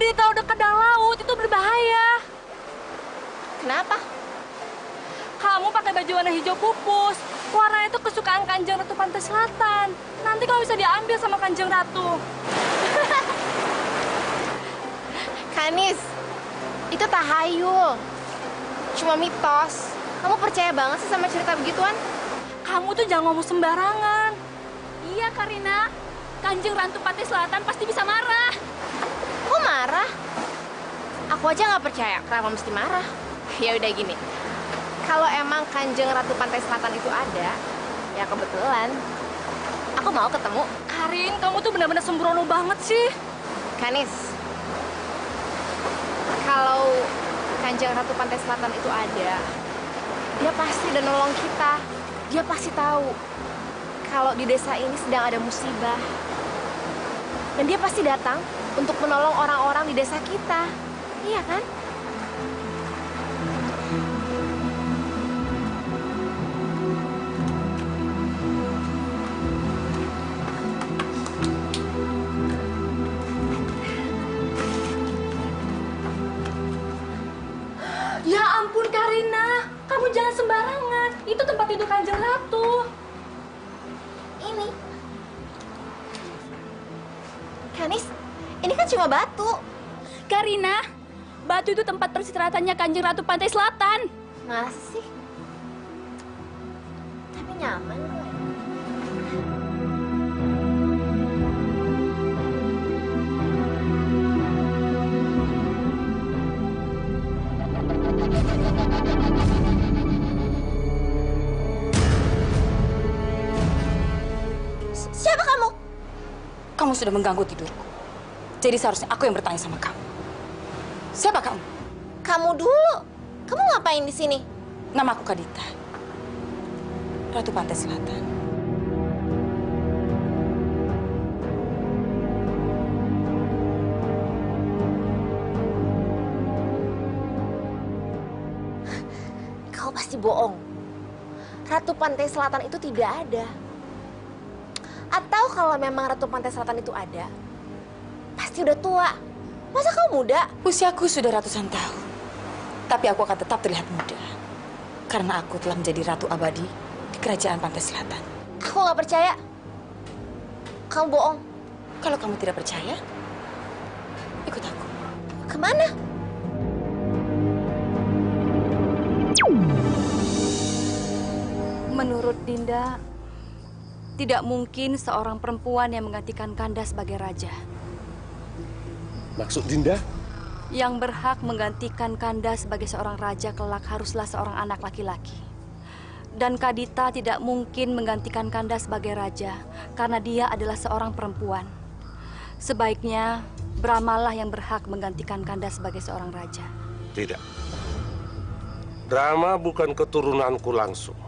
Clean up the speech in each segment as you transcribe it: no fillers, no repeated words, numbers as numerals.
Jadi tahu dekat dengan laut itu berbahaya. Kenapa? Kamu pakai baju warna hijau pupus. Warna itu kesukaan Kanjeng Ratu Pantai Selatan. Nanti kamu bisa diambil sama Kanjeng Ratu. Kanis, itu tahayul. Cuma mitos. Kamu percaya banget sih sama cerita begituan? Kamu tuh jangan ngomong sembarangan. Iya, Karina. Kanjeng Ratu Pantai Selatan pasti bisa marah. Kok marah? Aku aja nggak percaya. Kenapa mesti marah? Ya udah gini. Kalau emang Kanjeng Ratu Pantai Selatan itu ada, ya kebetulan aku mau ketemu. Karin, kamu tuh benar-benar sembrono banget sih. Kanis, kalau Kanjeng Ratu Pantai Selatan itu ada, dia pasti udah nolong kita. Dia pasti tahu kalau di desa ini sedang ada musibah. Dan dia pasti datang untuk menolong orang-orang di desa kita. Iya kan? Ya ampun Karina, kamu jangan sembarangan. Itu tempat tidur Kanjeng Ratu. Ini. Kanis, ini kan cuma batu. Karina, batu itu tempat persiratannya Kanjeng Ratu Pantai Selatan. Masa sih? Tapi nyaman kok. Siapa kamu? Kamu sudah mengganggu tidurku. Jadi seharusnya aku yang bertanya sama kamu. Siapa kamu? Kamu dulu. Kamu ngapain di sini? Nama aku Kadita. Ratu Pantai Selatan. Kau pasti bohong. Ratu Pantai Selatan itu tidak ada. Atau kalau memang Ratu Pantai Selatan itu ada, pasti udah tua. Masa kau muda? Usiaku sudah ratusan tahun. Tapi aku akan tetap terlihat muda. Karena aku telah menjadi ratu abadi di kerajaan Pantai Selatan. Aku nggak percaya. Kamu bohong. Kalau kamu tidak percaya, ikut aku. Kemana? Menurut Dinda, tidak mungkin seorang perempuan yang menggantikan Kanda sebagai raja. Maksud Dinda? Yang berhak menggantikan Kanda sebagai seorang raja kelak haruslah seorang anak laki-laki. Dan Kadita tidak mungkin menggantikan Kanda sebagai raja karena dia adalah seorang perempuan. Sebaiknya Brahmalah yang berhak menggantikan Kanda sebagai seorang raja. Tidak. Brahma bukan keturunanku langsung.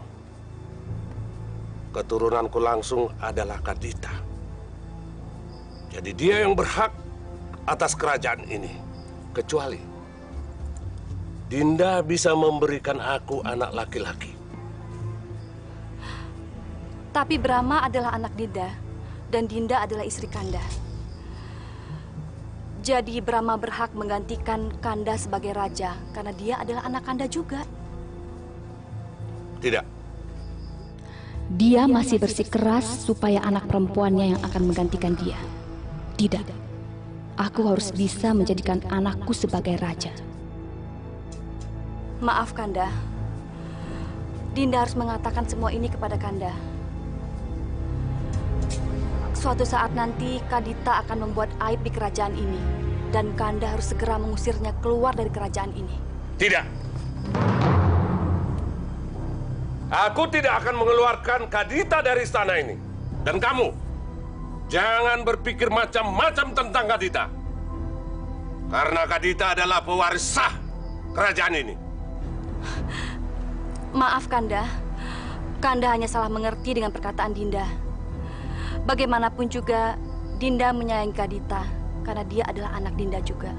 Keturunanku langsung adalah Kadita. Jadi dia yang berhak atas kerajaan ini. Kecuali Dinda bisa memberikan aku anak laki-laki. Tapi Brahma adalah anak Dinda dan Dinda adalah istri Kanda. Jadi Brahma berhak menggantikan Kanda sebagai raja karena dia adalah anak Kanda juga. Tidak. Dia masih bersikeras supaya anak perempuannya yang akan menggantikan dia. Tidak. Aku harus bisa menjadikan anakku sebagai raja. Maaf Kanda. Dinda harus mengatakan semua ini kepada Kanda. Suatu saat nanti Kadita akan membuat aib di kerajaan ini. Dan Kanda harus segera mengusirnya keluar dari kerajaan ini. Tidak. Aku tidak akan mengeluarkan Kadita dari istana ini. Dan kamu, jangan berpikir macam-macam tentang Kadita. Karena Kadita adalah pewaris sah kerajaan ini. Maaf Kanda. Kanda hanya salah mengerti dengan perkataan Dinda. Bagaimanapun juga, Dinda menyayangi Kadita. Karena dia adalah anak Dinda juga.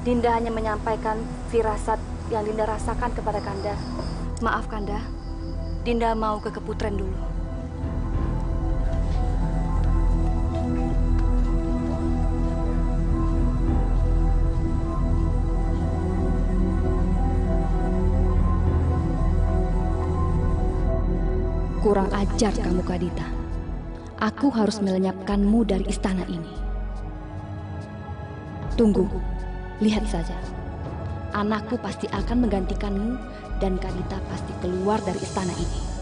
Dinda hanya menyampaikan firasat yang Dinda rasakan kepada Kanda. Maaf Kanda. Dinda mau ke Keputren dulu. Kurang ajar kamu, Kadita. Aku harus melenyapkanmu dari istana ini. Tunggu, lihat saja. Anakku pasti akan menggantikanmu dan Kadita pasti keluar dari istana ini.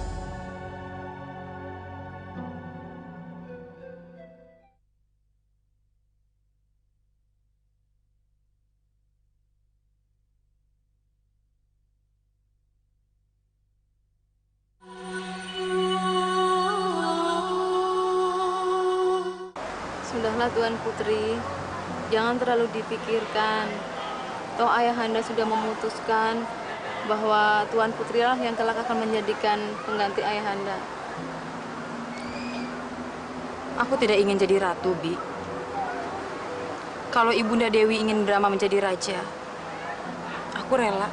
Sudahlah Tuan Putri, jangan terlalu dipikirkan. Toh Ayahanda sudah memutuskan bahwa Tuan Putri lah yang kelak akan menjadikan pengganti Ayahanda. Aku tidak ingin jadi ratu, Bi. Kalau Ibunda Dewi ingin Brahma menjadi raja, aku rela.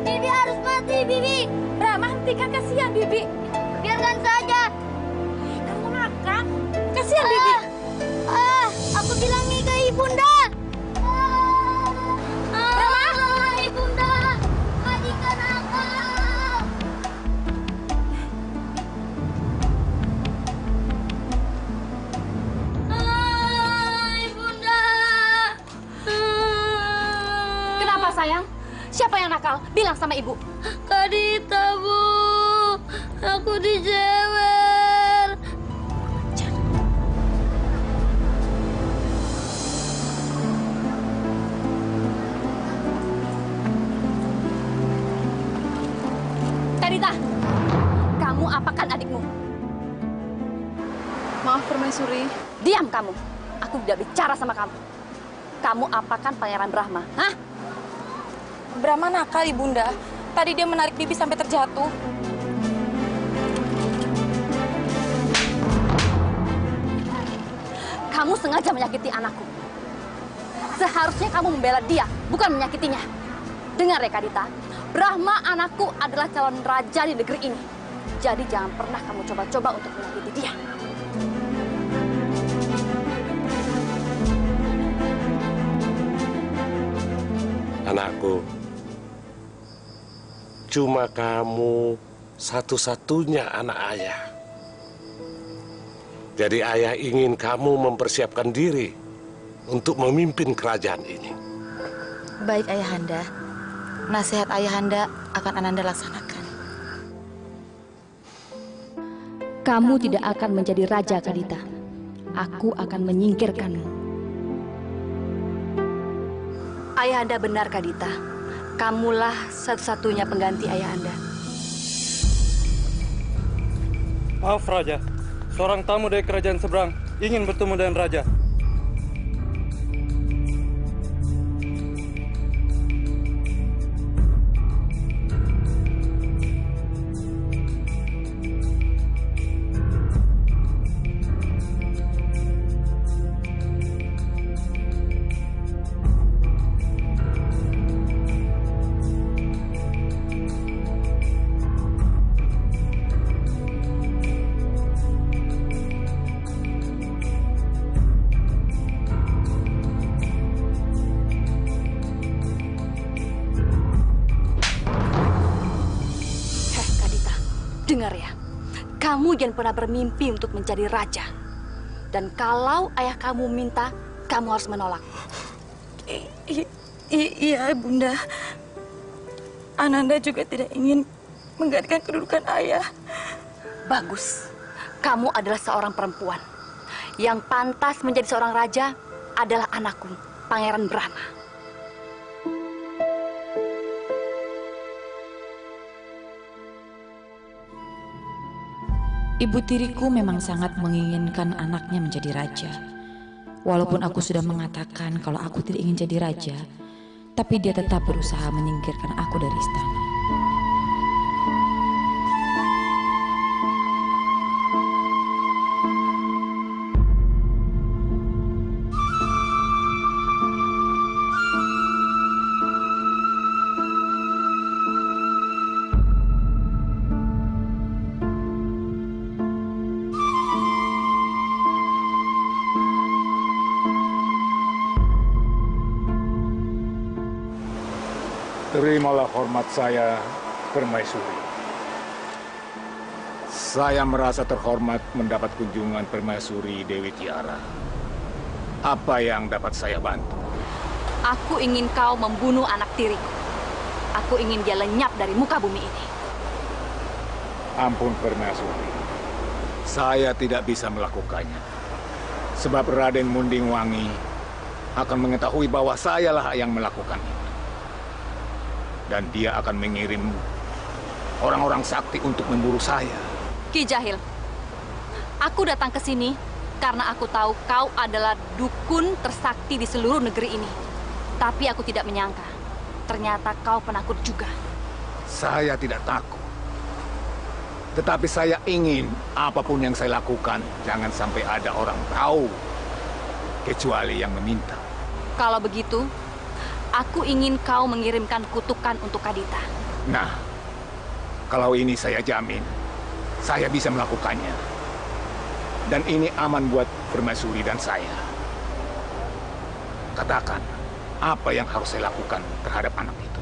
Bibi harus mati, Bibi. Brahma, hentikan, kasihan Bibi. Biarkan saja. Kamu ngakak, kasihan Bibi. Aku bilang nih ke Ibunda. Ibunda, matikan aku. Ibunda. Kenapa sayang? Siapa yang nakal? Bilang sama ibu. Kadita, Bu. Aku dijewer. Kadita, kamu apakan adikmu? Maaf Permaisuri. Diam kamu. Aku tidak bicara sama kamu. Kamu apakan Pangeran Brahma? Hah? Brahma nakal, Ibunda. Tadi dia menarik Bibi sampai terjatuh. Kamu sengaja menyakiti anakku. Seharusnya kamu membela dia, bukan menyakitinya. Dengar ya Kadita, Brahma anakku adalah calon raja di negeri ini. Jadi jangan pernah kamu coba-coba untuk menyakiti dia. Anakku, cuma kamu satu-satunya anak ayah. Jadi ayah ingin kamu mempersiapkan diri untuk memimpin kerajaan ini. Baik, Ayahanda. Nasihat Ayahanda akan Ananda laksanakan. Kamu tidak akan menjadi raja, Kadita. Aku akan menyingkirkanmu. Ayahanda benar Kadita. Kamulah satu-satunya pengganti Ayahanda. Maaf Raja, seorang tamu dari kerajaan seberang ingin bertemu dengan Raja. Dengar ya, kamu jangan pernah bermimpi untuk menjadi raja. Dan kalau ayah kamu minta, kamu harus menolak. Iya, Bunda. Ananda juga tidak ingin menggantikan kedudukan ayah. Bagus, kamu adalah seorang perempuan. Yang pantas menjadi seorang raja adalah anakku, Pangeran Brahma. Ibu tiriku memang sangat menginginkan anaknya menjadi raja. Walaupun aku sudah mengatakan kalau aku tidak ingin jadi raja, tapi dia tetap berusaha menyingkirkan aku dari istana. Terimalah hormat saya, Permaisuri. Saya merasa terhormat mendapat kunjungan Permaisuri Dewi Tiara. Apa yang dapat saya bantu? Aku ingin kau membunuh anak tiriku. Aku ingin dia lenyap dari muka bumi ini. Ampun, Permaisuri. Saya tidak bisa melakukannya. Sebab Raden Mundingwangi akan mengetahui bahwa sayalah yang melakukan itu. Dan dia akan mengirim orang-orang sakti untuk memburu saya. Ki Jahil, aku datang ke sini karena aku tahu kau adalah dukun tersakti di seluruh negeri ini. Tapi aku tidak menyangka, ternyata kau penakut juga. Saya tidak takut. Tetapi saya ingin apapun yang saya lakukan, jangan sampai ada orang tahu. Kecuali yang meminta. Kalau begitu, aku ingin kau mengirimkan kutukan untuk Kadita. Nah, kalau ini saya jamin, saya bisa melakukannya. Dan ini aman buat Permaisuri dan saya. Katakan, apa yang harus saya lakukan terhadap anak itu?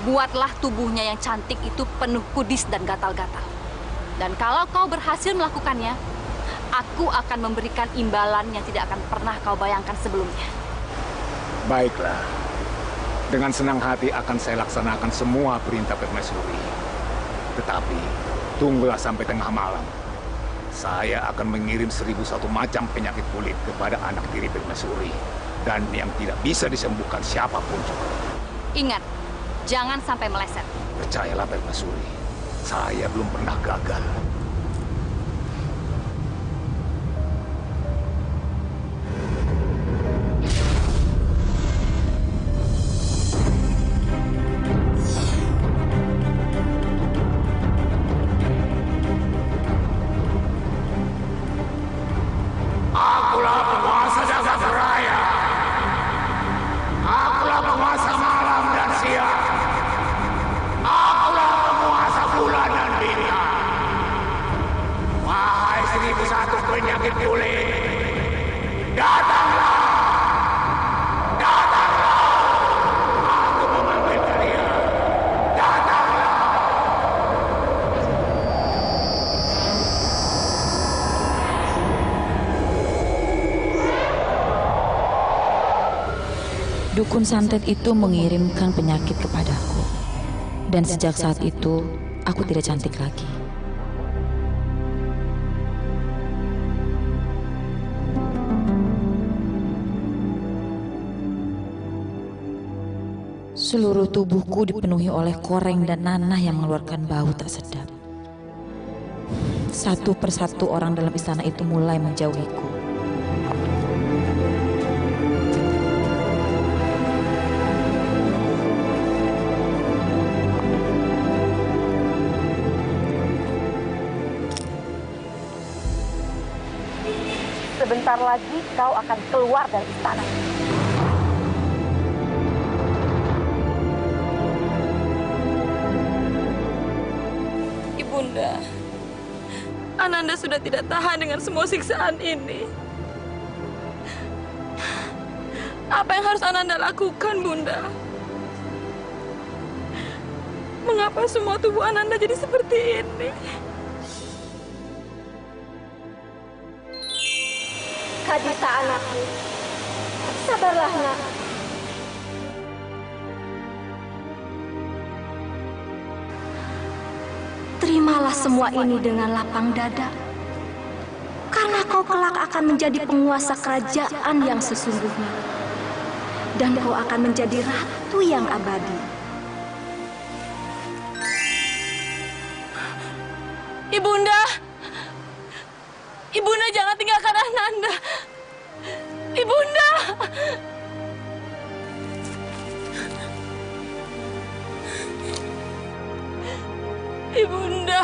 Buatlah tubuhnya yang cantik itu penuh kudis dan gatal-gatal. Dan kalau kau berhasil melakukannya, aku akan memberikan imbalan yang tidak akan pernah kau bayangkan sebelumnya. Baiklah. Dengan senang hati akan saya laksanakan semua perintah Permaisuri. Tetapi, tunggulah sampai tengah malam. Saya akan mengirim 1001 macam penyakit kulit kepada anak tiri Permaisuri. Dan yang tidak bisa disembuhkan siapapun juga. Ingat, jangan sampai meleset. Percayalah Permaisuri, saya belum pernah gagal. Akulah penguasa jagat raya. Akulah penguasa malam dan siang. Akulah penguasa bulan dan bintang. Wahai 1001 penyakit kulit, datanglah. Datanglah. Aku memanggil kalian. Datanglah. Dukun santet itu mengirimkan penyakit kepadaku. Dan sejak saat itu, aku tidak cantik lagi. Seluruh tubuhku dipenuhi oleh koreng dan nanah yang mengeluarkan bau tak sedap. Satu persatu orang dalam istana itu mulai menjauhiku. Sebentar lagi kau akan keluar dari istana. Ibunda, Ananda sudah tidak tahan dengan semua siksaan ini. Apa yang harus Ananda lakukan, Bunda? Mengapa semua tubuh Ananda jadi seperti ini? Kadita anakku, sabarlah nak. Terimalah semua ini dengan lapang dada. Karena kau kelak akan menjadi penguasa kerajaan yang sesungguhnya. Dan kau akan menjadi ratu yang abadi. Ibunda! Ibunda jangan tinggalkan Ananda. Ibunda! Ibunda!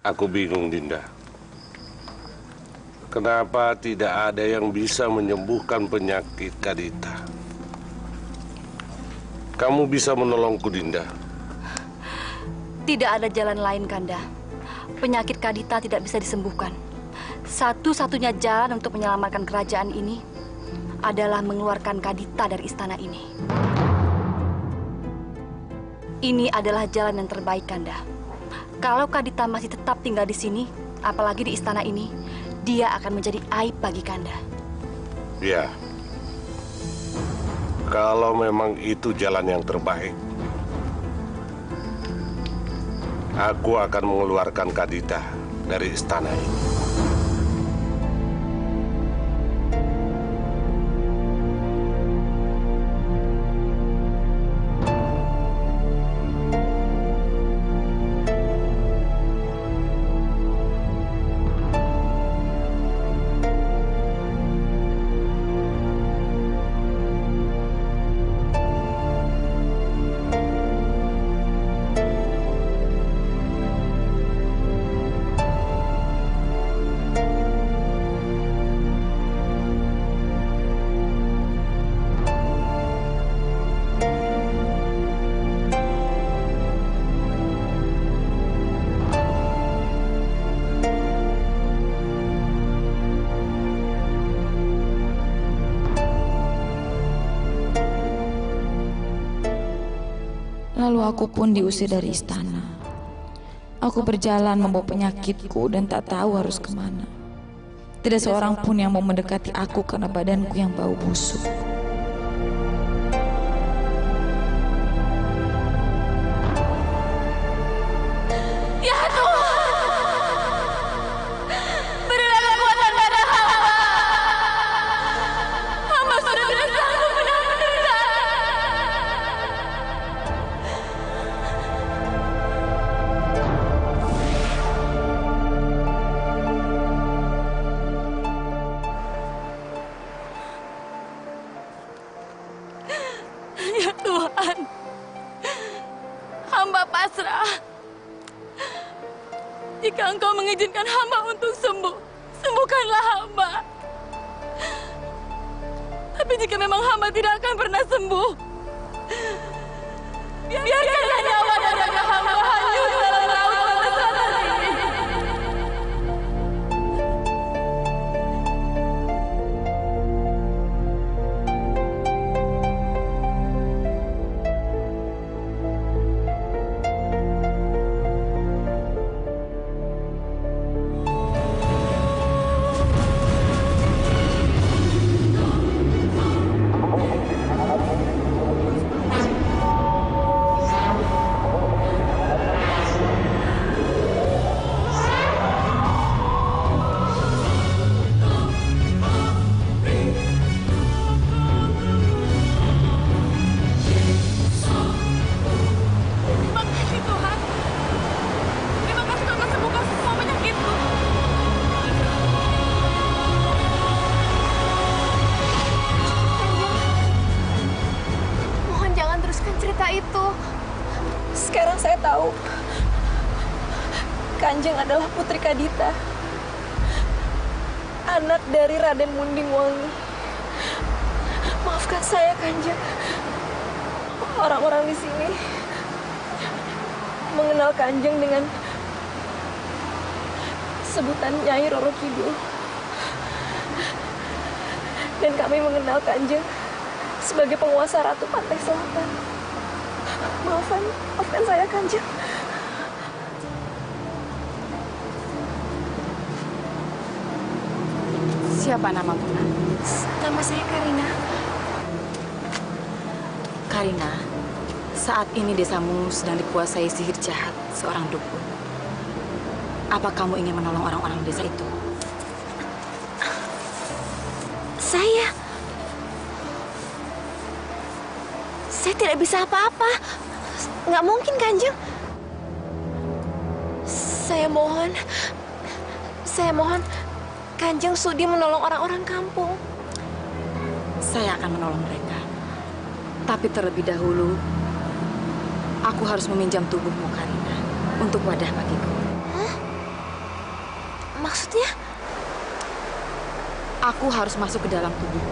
Aku bingung, Dinda. Kenapa tidak ada yang bisa menyembuhkan penyakit Kadita? Kamu bisa menolongku, Dinda. Tidak ada jalan lain, Kanda. Penyakit Kadita tidak bisa disembuhkan. Satu-satunya jalan untuk menyelamatkan kerajaan ini adalah mengeluarkan Kadita dari istana ini. Ini adalah jalan yang terbaik, Kanda. Kalau Kadita masih tetap tinggal di sini, apalagi di istana ini, dia akan menjadi aib bagi Kanda. Ya. Kalau memang itu jalan yang terbaik, aku akan mengeluarkan Kadita dari istana ini. Lalu aku pun diusir dari istana. Aku berjalan membawa penyakitku dan tak tahu harus kemana. Tidak seorang pun yang mau mendekati aku karena badanku yang bau busuk. Ya Tuhan, berilah kekuatan pada hamba. Hamba sudah tidak sanggup menahan penderitaan. Ya Tuhan, hamba pasrah. Jika Engkau mengizinkan hamba untuk sembuh, sembuhkanlah hamba. Tapi jika memang hamba tidak akan pernah sembuh, biarkanlah nyawa dan raga hamba hanyut dalam laut pelesatan ini. Terima kasih Tuhan. Terima kasih Tuhan telah sembuhkan semua penyakitku. Mohon jangan teruskan cerita itu. Sekarang saya tahu Kanjeng adalah putri Kadita, anak dari Raden Mundingwangi. Maafkan saya, Kanjeng. Orang-orang di sini mengenal Kanjeng dengan sebutan Nyai Roro Kidul. Dan kami mengenal Kanjeng sebagai penguasa Ratu Pantai Selatan. Maafkan saya, Kanjeng. Siapa namamu? Nama saya Karina. Karina, saat ini desamu sedang dikuasai sihir jahat seorang dukun. Apa kamu ingin menolong orang-orang desa itu? Saya tidak bisa apa-apa. Nggak mungkin, Kanjeng. Saya mohon, Kanjeng sudi menolong orang-orang kampung. Saya akan menolong mereka. Tapi terlebih dahulu, aku harus meminjam tubuhmu, Karina, untuk wadah bagiku. Hah? Maksudnya? Aku harus masuk ke dalam tubuh.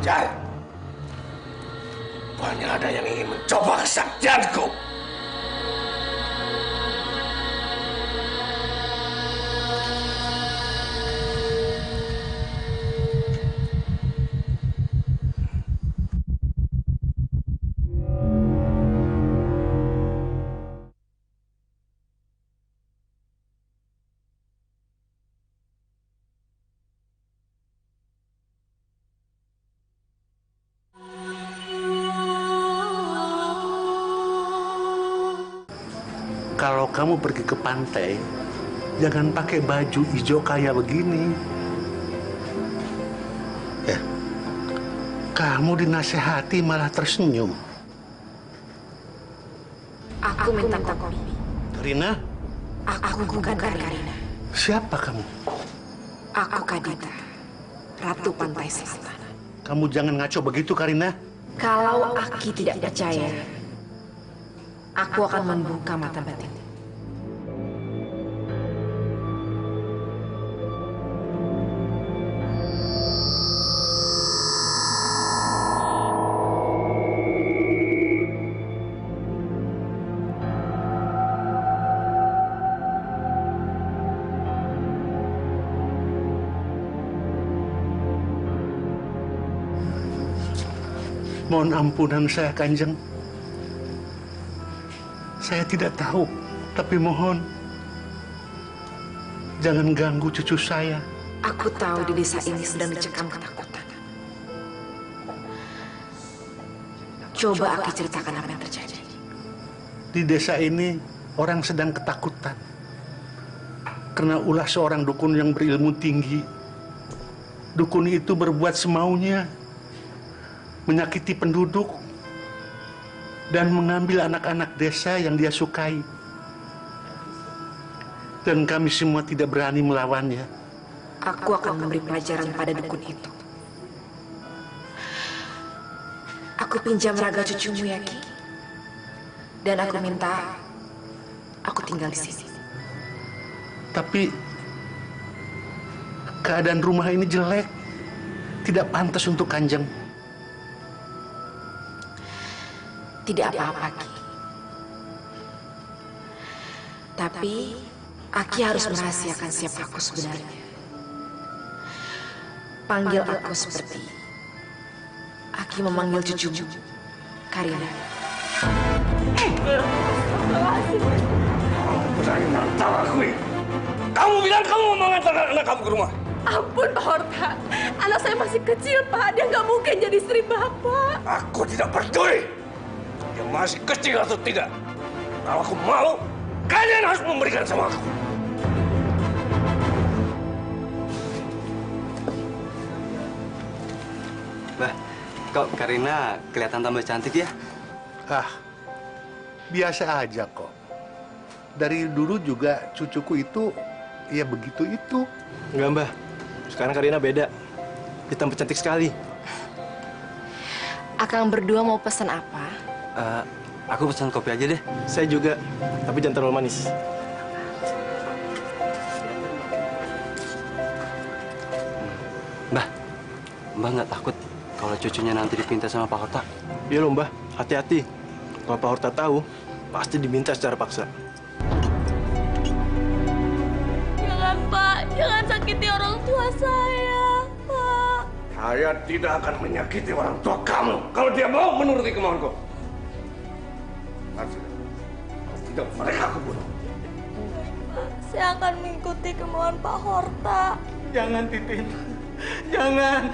Jar, banyak ada yang ingin mencoba kesaktianku. Kalau kamu pergi ke pantai, jangan pakai baju hijau kayak begini. Ya, kamu dinasehati malah tersenyum. Aku minta kopi. Karina? Aku bukan Karina. Siapa kamu? Aku Kadita, Ratu Pantai Selatan. Kamu jangan ngaco begitu, Karina. Kalau Aki tidak percaya, aku akan membuka mata batin. Mohon ampunan saya, Kanjeng. Saya tidak tahu, tapi mohon jangan ganggu cucu saya. Aku tahu di desa ini sedang dicekam ketakutan. Coba Aki ceritakan apa yang terjadi. Di desa ini orang sedang ketakutan karena ulah seorang dukun yang berilmu tinggi. Dukun itu berbuat semaunya, menyakiti penduduk dan mengambil anak-anak desa yang dia sukai. Dan kami semua tidak berani melawannya. Aku akan memberi pelajaran pada dukun itu. Aku pinjam raga cucumu ya, Ki. Dan aku minta aku tinggal di sini. Tapi keadaan rumah ini jelek, tidak pantas untuk Kanjeng. Tidak apa-apa, Ki. Tapi Aki harus merahasiakan siapa aku sebenarnya. Panggil aku seperti Aki memanggil cucumu, Karina. Berani menantang aku ini. Kamu bilang kamu mau mengantarkan anak kamu ke rumah. Ampun, Pak Horta. Anak saya masih kecil, Pak. Dia nggak mungkin jadi istri Bapak. Aku tidak peduli. Dia masih kecil atau tidak. Kalau aku mau, kalian harus memberikan sama aku. Bah, kok Karina kelihatan tambah cantik ya? Biasa aja kok. Dari dulu juga cucuku itu, ya begitu itu. Enggak, Mbah. Sekarang Karina beda. Dia tambah cantik sekali. Akang berdua mau pesan apa? Aku pesan kopi aja deh. Saya juga, tapi jangan terlalu manis. Mbah, Mbah nggak takut kalau cucunya nanti dipinta sama Pak Horta? Iya loh, Mbah. Hati-hati. Kalau Pak Horta tahu, pasti diminta secara paksa. Jangan, Pak. Jangan sakiti orang tua saya, Pak. Saya tidak akan menyakiti orang tua kamu kalau dia mau menuruti kemauanku. Tidak, mereka aku bunuh. Saya akan mengikuti kemauan Pak Horta. Jangan, Titin. Jangan.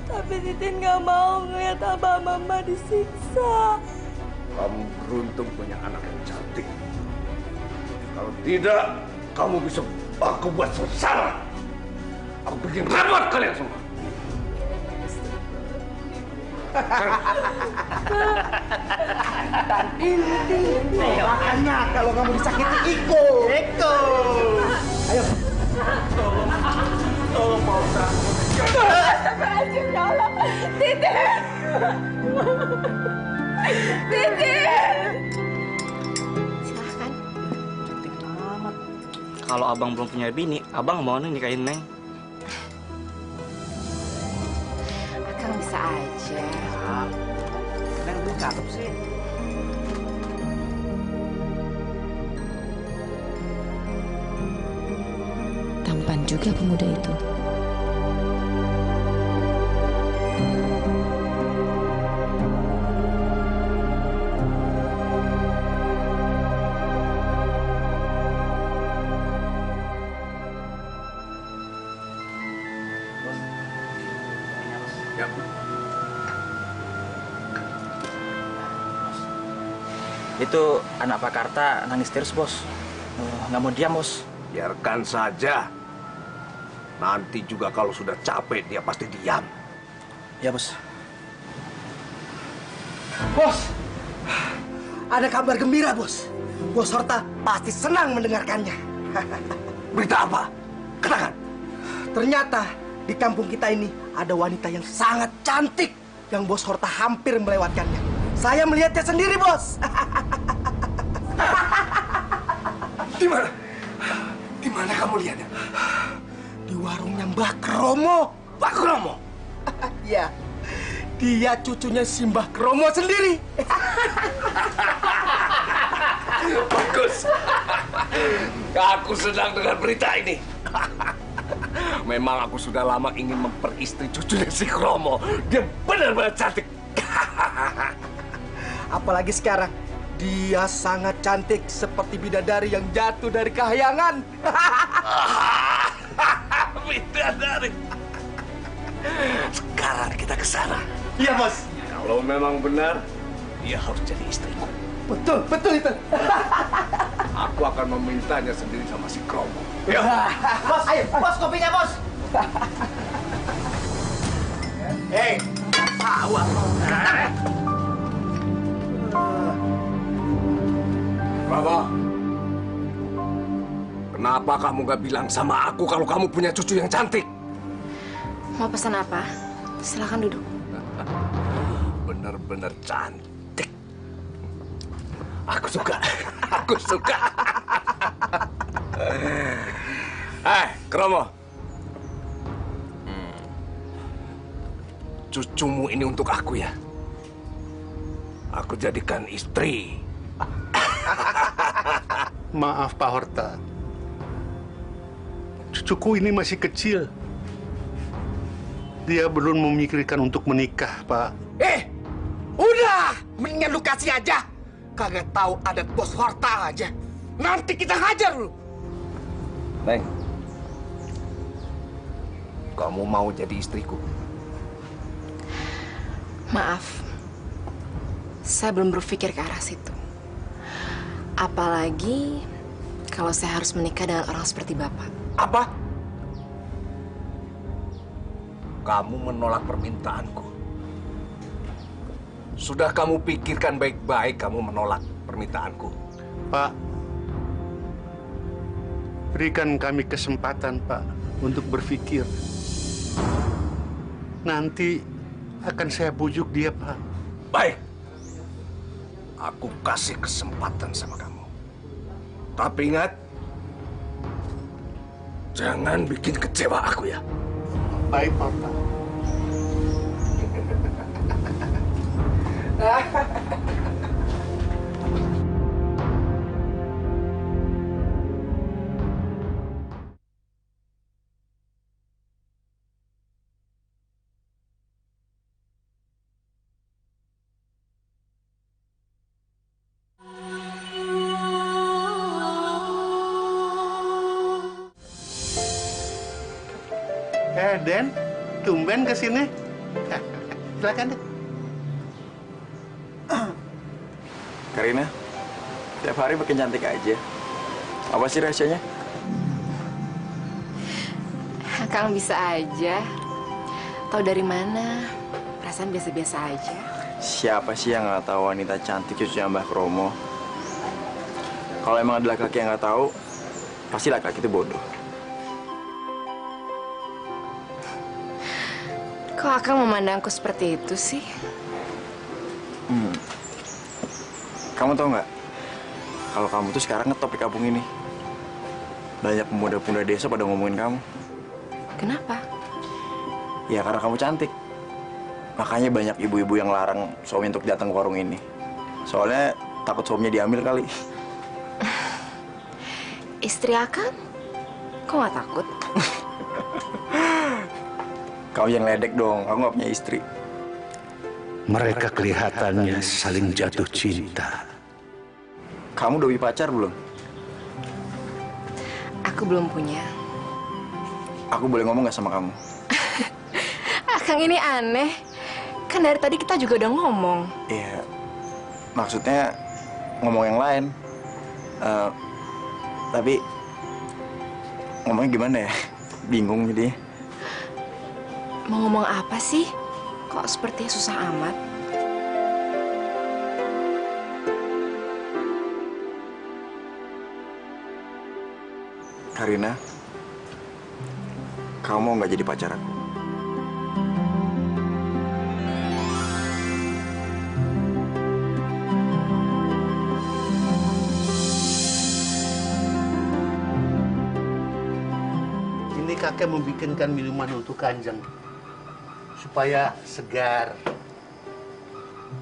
Tapi Titin nggak mau ngeliat Abah Mama disiksa. Kamu beruntung punya anak yang cantik. Kalau tidak, kamu bisa aku buat sengsara. Aku bikin repot kalian semua. Makanya kalau kamu disakiti Iko. Ayo. Tolong Pak Ustaz. Astagfirullahaladzim, ya Allah. Titin. Silahkan. Cantik amat. Kalau abang belum punya bini, abang mau nikahin Neng. Akang bisa aja. Neng tuh cakep sih. Tampan juga pemuda itu. Itu anak Pak Karta nangis terus, Bos. Nggak mau diam, Bos. Biarkan saja. Nanti juga kalau sudah capek, dia pasti diam. Ya, Bos. Bos, ada kabar gembira, Bos. Bos Horta pasti senang mendengarkannya. Berita apa? Katakan. Ternyata di kampung kita ini ada wanita yang sangat cantik yang Bos Horta hampir melewatkannya. Saya melihatnya sendiri, Bos. Di mana? Di mana kamu lihatnya? Di warungnya Mbah Kromo. Mbah Kromo? Iya. Dia cucunya si Mbah Kromo sendiri. Bagus. Aku senang dengan berita ini. Memang aku sudah lama ingin memperistri cucunya si Kromo. Dia benar-benar cantik. Apalagi sekarang, dia sangat cantik seperti bidadari yang jatuh dari kahyangan. Bidadari. Sekarang kita ke sana. Iya, Bos. Kalau memang benar, dia harus jadi istriku. Betul, betul itu. Aku akan memintanya sendiri sama si Kromo. Ya. Bos, ayo, Bos, kopinya, Bos. Hei, awas. Kromo, kenapa kamu gak bilang sama aku kalau kamu punya cucu yang cantik? Mau pesan apa? Silakan duduk. Bener-bener cantik. Aku suka. Aku suka. Kromo. Cucumu ini untuk aku ya. Aku jadikan istri. Maaf Pak Horta. Cucuku ini masih kecil. Dia belum memikirkan untuk menikah, Pak. Udah, mendingan lu kasih aja. Kagak tahu adat Bos Horta aja. Nanti kita hajar lu. Neng, kamu mau jadi istriku? Maaf, saya belum berpikir ke arah situ. Apalagi kalau saya harus menikah dengan orang seperti Bapak. Apa? Kamu menolak permintaanku. Sudah kamu pikirkan baik-baik kamu menolak permintaanku. Pak, berikan kami kesempatan, Pak, untuk berpikir. Nanti akan saya bujuk dia, Pak. Baik. Aku kasih kesempatan sama kamu. Tapi ingat, jangan bikin kecewa aku ya. Baik, Pak. Den, tumben ke sini. Silakan deh. Karina, tiap hari makin cantik aja. Apa sih rahasianya? Kang bisa aja. Tahu dari mana perasaan biasa-biasa aja. Siapa sih yang nggak tahu wanita cantik cucunya Mbah Kromo? Kalau emang ada laki-laki yang nggak tahu, pasti laki-laki itu bodoh. Kok Akang memandangku seperti itu sih? Kamu tahu nggak? Kalau kamu tuh sekarang ngetop di kampung ini. Banyak pemuda-pemuda desa pada ngomongin kamu. Kenapa? Ya karena kamu cantik. Makanya banyak ibu-ibu yang larang suami untuk datang ke warung ini. Soalnya takut suaminya diambil kali. Istri Akang? Kok nggak takut? Kamu yang ledek dong, aku nggak punya istri. Mereka kelihatannya saling jatuh cinta. Kamu udah punya pacar belum? Aku belum punya. Aku boleh ngomong nggak sama kamu? Akang ini aneh. Kan dari tadi kita juga udah ngomong. Iya, maksudnya ngomong yang lain. Tapi ngomongnya gimana ya? Bingung jadi. Mau ngomong apa sih? Kok sepertinya susah amat? Karina, kamu mau nggak jadi pacar aku? Ini kakek membikinkan minuman untuk Kanjeng supaya segar.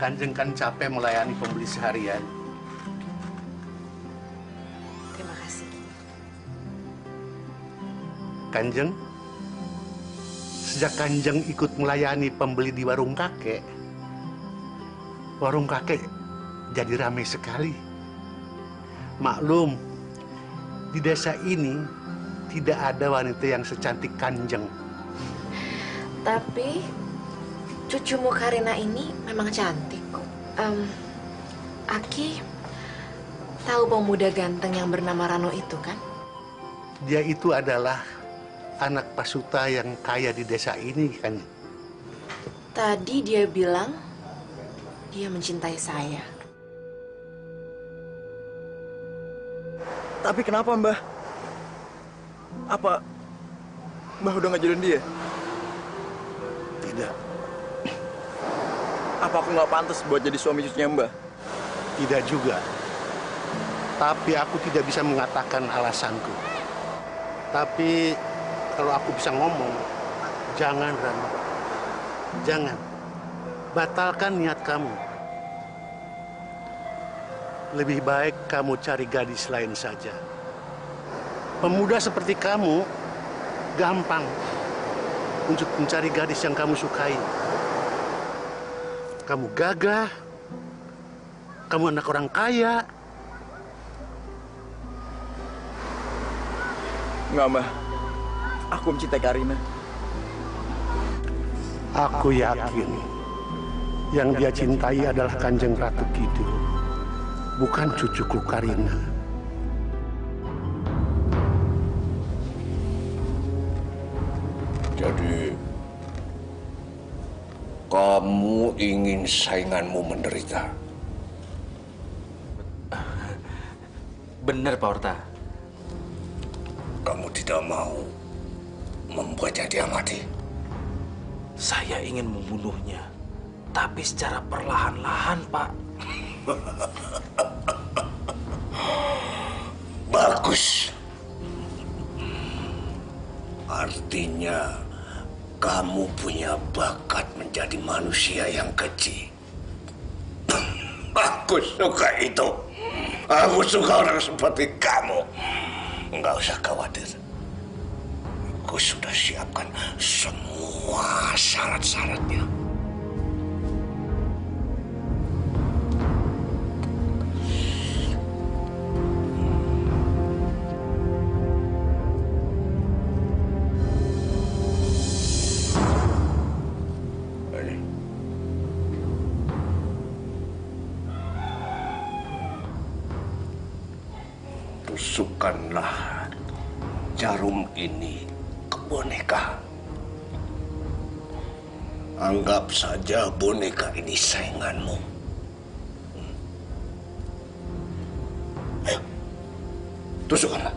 Kanjeng kan capek melayani pembeli seharian. Terima kasih. Kanjeng, sejak Kanjeng ikut melayani pembeli di warung kakek jadi ramai sekali. Maklum, di desa ini tidak ada wanita yang secantik Kanjeng. Tapi cucumu Karina ini memang cantik kok. Aki tahu pemuda ganteng yang bernama Rano itu kan? Dia itu adalah anak Pasuta yang kaya di desa ini, kan? Tadi dia bilang dia mencintai saya. Tapi kenapa, Mbah? Apa Mbah udah nggak jodohin dia? Tidak. Apa aku nggak pantas buat jadi suami cucunya Mbah? Tidak juga. Tapi aku tidak bisa mengatakan alasanku. Tapi kalau aku bisa ngomong, jangan, Rano. Jangan. Batalkan niat kamu. Lebih baik kamu cari gadis lain saja. Pemuda seperti kamu gampang untuk mencari gadis yang kamu sukai. Kamu gagah, kamu anak orang kaya. Nggak, Mbah. Aku mencintai Karina. Aku yakin yang dia cintai adalah Kanjeng Ratu Kidul, bukan cucuku Karina. Jadi, kamu ingin sainganmu menderita? Benar, Pak Horta. Kamu tidak mau membuatnya dia mati? Saya ingin membunuhnya, tapi secara perlahan-lahan, Pak. Bagus. Artinya, kamu punya bakat menjadi manusia yang keji. Aku suka itu. Aku suka orang seperti kamu. Enggak usah khawatir. Aku sudah siapkan semua syarat-syaratnya. Tusukkanlah jarum ini ke boneka. Anggap saja boneka ini sainganmu. Ayo, tusukkanlah.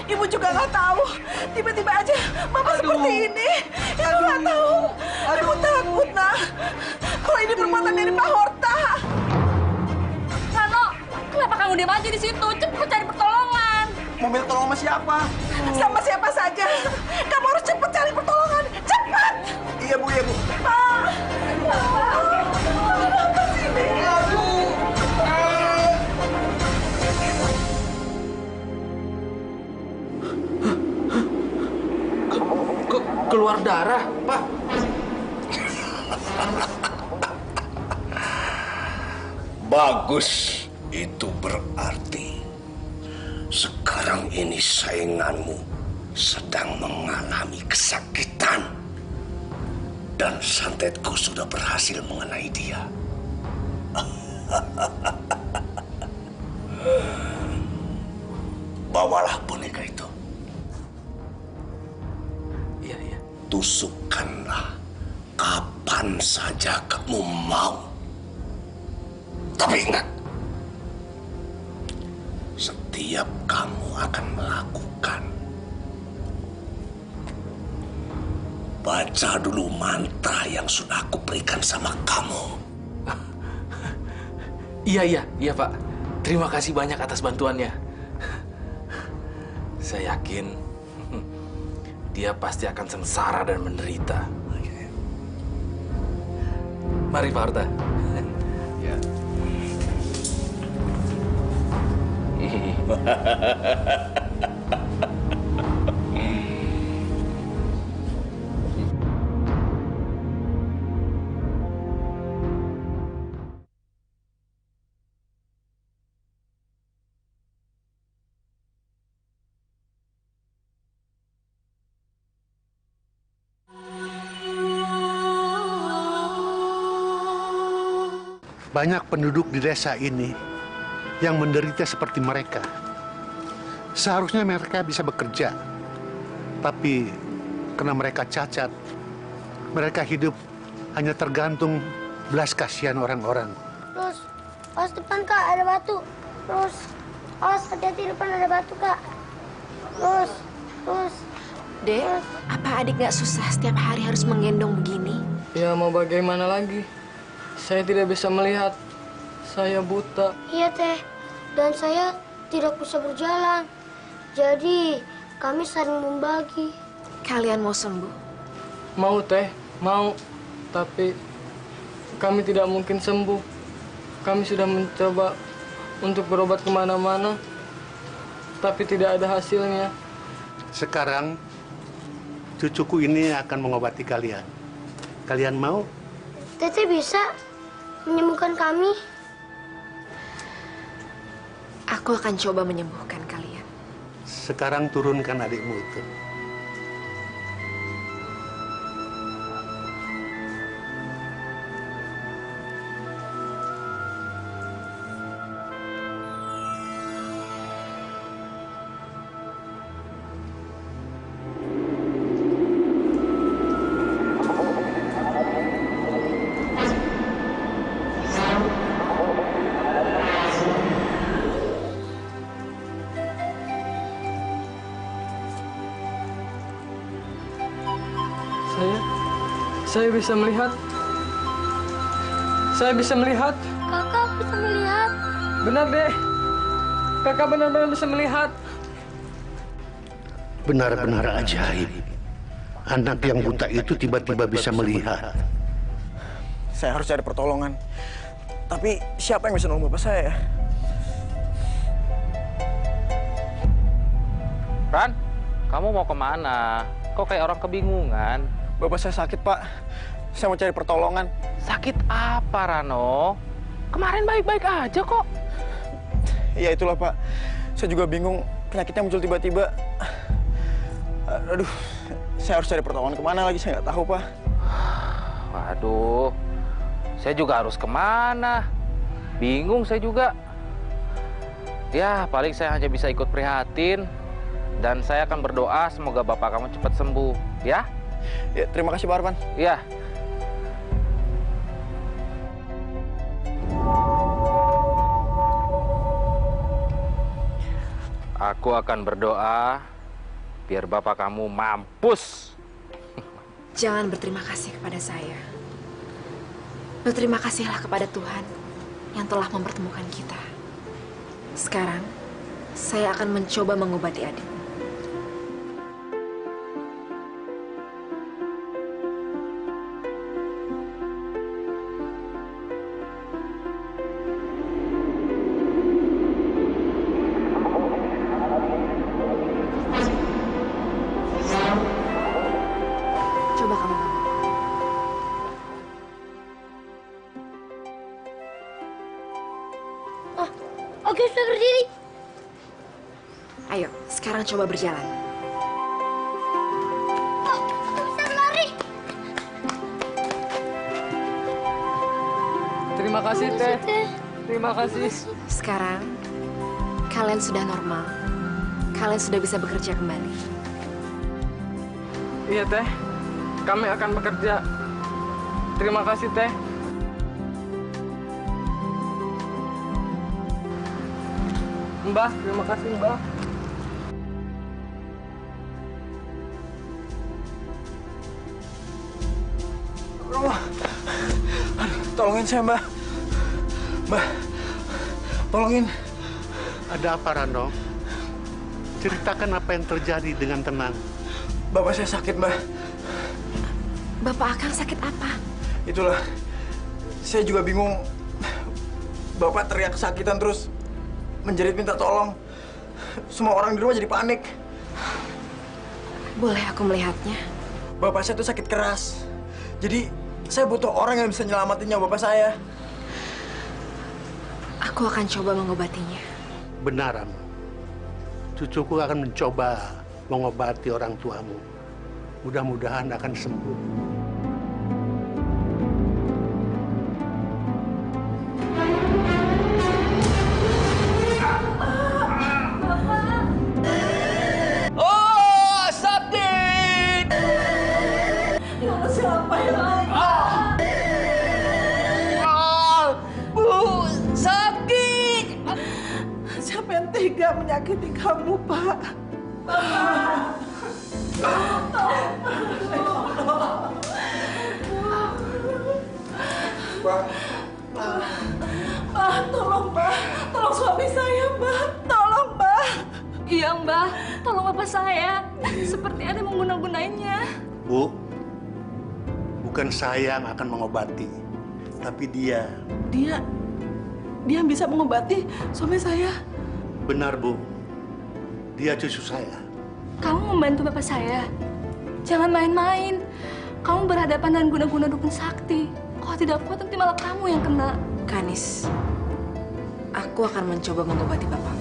Ibu juga nggak tahu. Tiba-tiba aja Bapak seperti ini. Ibu nggak tahu. Ibu takut, Nak. Kalau ini perbuatan dari Pak Horta. Rano, kenapa kamu diam aja di situ? Cepat cari pertolongan. Mau minta tolong sama siapa? Sama siapa saja. Kamu harus cepat cari pertolongan. Cepat! Iya, Bu, iya, Bu. Pak! Kenapa sih ini? Keluar darah, Pak. Bagus, itu berarti sekarang ini sainganmu sedang mengalami kesakitan dan santetku sudah berhasil mengenai dia. Bawalah boneka itu. Tusukkanlah kapan saja kamu mau. Tapi ingat, setiap kamu akan melakukan, baca dulu mantra yang sudah aku berikan sama kamu. Iya, Pak. Terima kasih banyak atas bantuannya. Saya yakin dia pasti akan sengsara dan menderita. Mari, Pak Horta. Ya. Banyak penduduk di desa ini yang menderita seperti mereka. Seharusnya mereka bisa bekerja, tapi karena mereka cacat, mereka hidup hanya tergantung belas kasihan orang-orang. Terus, awas depan Kak, ada batu. Terus, awas hati-hati depan ada batu Kak. Terus. Dek, apa adik nggak susah setiap hari harus menggendong begini? Ya mau bagaimana lagi? Saya tidak bisa melihat. Saya buta. Iya Teh, dan saya tidak bisa berjalan. Jadi kami saling membagi. Kalian mau sembuh? Mau Teh, mau. Tapi kami tidak mungkin sembuh. Kami sudah mencoba untuk berobat kemana-mana, tapi tidak ada hasilnya. Sekarang cucuku ini akan mengobati kalian. Kalian mau? Teteh bisa menyembuhkan kami. Aku akan coba menyembuhkan kalian. Sekarang turunkan adikmu itu. Saya bisa melihat. Saya bisa melihat. Kakak bisa melihat. Benar, Dek. Kakak benar-benar bisa melihat. Benar-benar ajaib. Anak yang buta itu tiba-tiba bisa melihat. Saya harus cari pertolongan. Tapi siapa yang bisa nolong bapak saya? Ran, kamu mau kemana? Kok kayak orang kebingungan? Bapak saya sakit, Pak. Saya mau cari pertolongan. Sakit apa, Rano? Kemarin baik-baik aja kok. Iya, itulah, Pak. Saya juga bingung. Penyakitnya muncul tiba-tiba. Aduh, saya harus cari pertolongan kemana lagi? Saya nggak tahu, Pak. Waduh, saya juga harus kemana? Bingung saya juga. Ya, paling saya hanya bisa ikut prihatin. Dan saya akan berdoa semoga bapak kamu cepat sembuh, ya? Ya, terima kasih, Pak Arfan. Iya. Aku akan berdoa biar bapak kamu mampus. Jangan berterima kasih kepada saya. Berterima kasihlah kepada Tuhan yang telah mempertemukan kita. Sekarang, saya akan mencoba mengobati adik. Coba kamu. Oh, oke, sudah berdiri. Ayo, sekarang coba berjalan. Oh, bisa berlari. Terima kasih, Teh. Terima kasih. Sekarang, kalian sudah normal. Kalian sudah bisa bekerja kembali. Iya, Teh. Kami akan bekerja. Terima kasih, Teh. Mbah, terima kasih, Mbah. Tolongin saya, Mbah. Mbah, tolongin. Ada apa, Rano? Ceritakan apa yang terjadi dengan tenang. Bapak saya sakit, Mbah. Bapak Akang sakit apa? Itulah, saya juga bingung. Bapak teriak kesakitan terus menjerit minta tolong. Semua orang di rumah jadi panik. Boleh aku melihatnya? Bapak saya tuh sakit keras. Jadi saya butuh orang yang bisa nyelamatin nyawa bapak saya. Aku akan coba mengobatinya. Benar, Ram. Cucuku akan mencoba mengobati orang tuamu. Mudah-mudahan akan sembuh. Oh, sakit! Ya Allah, siapa yang Bu, sakit! Siapa yang tega menyakiti kamu, Pak? Bapak! Pak, tolong, Mbak. Tolong suami saya, Mbak. Tolong, Mbak. Iya, Mbak. Tolong bapak saya. Seperti ada yang mengguna-gunainya. Bu, bukan saya yang akan mengobati, tapi dia. Dia yang bisa mengobati suami saya. Benar, Bu. Dia cucu saya. Kamu membantu bapak saya. Jangan main-main. Kamu berhadapan dengan guna-guna dukun sakti. Kalau tidak kuat, nanti malah kamu yang kena. Kanis, aku akan mencoba mengobati bapak.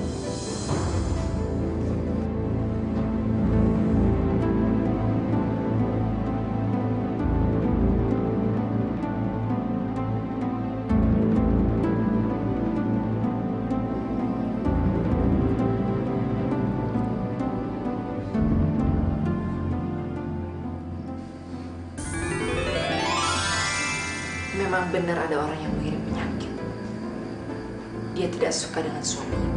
Memang benar ada orang yang mengirim penyakit. Dia tidak suka dengan suaminya.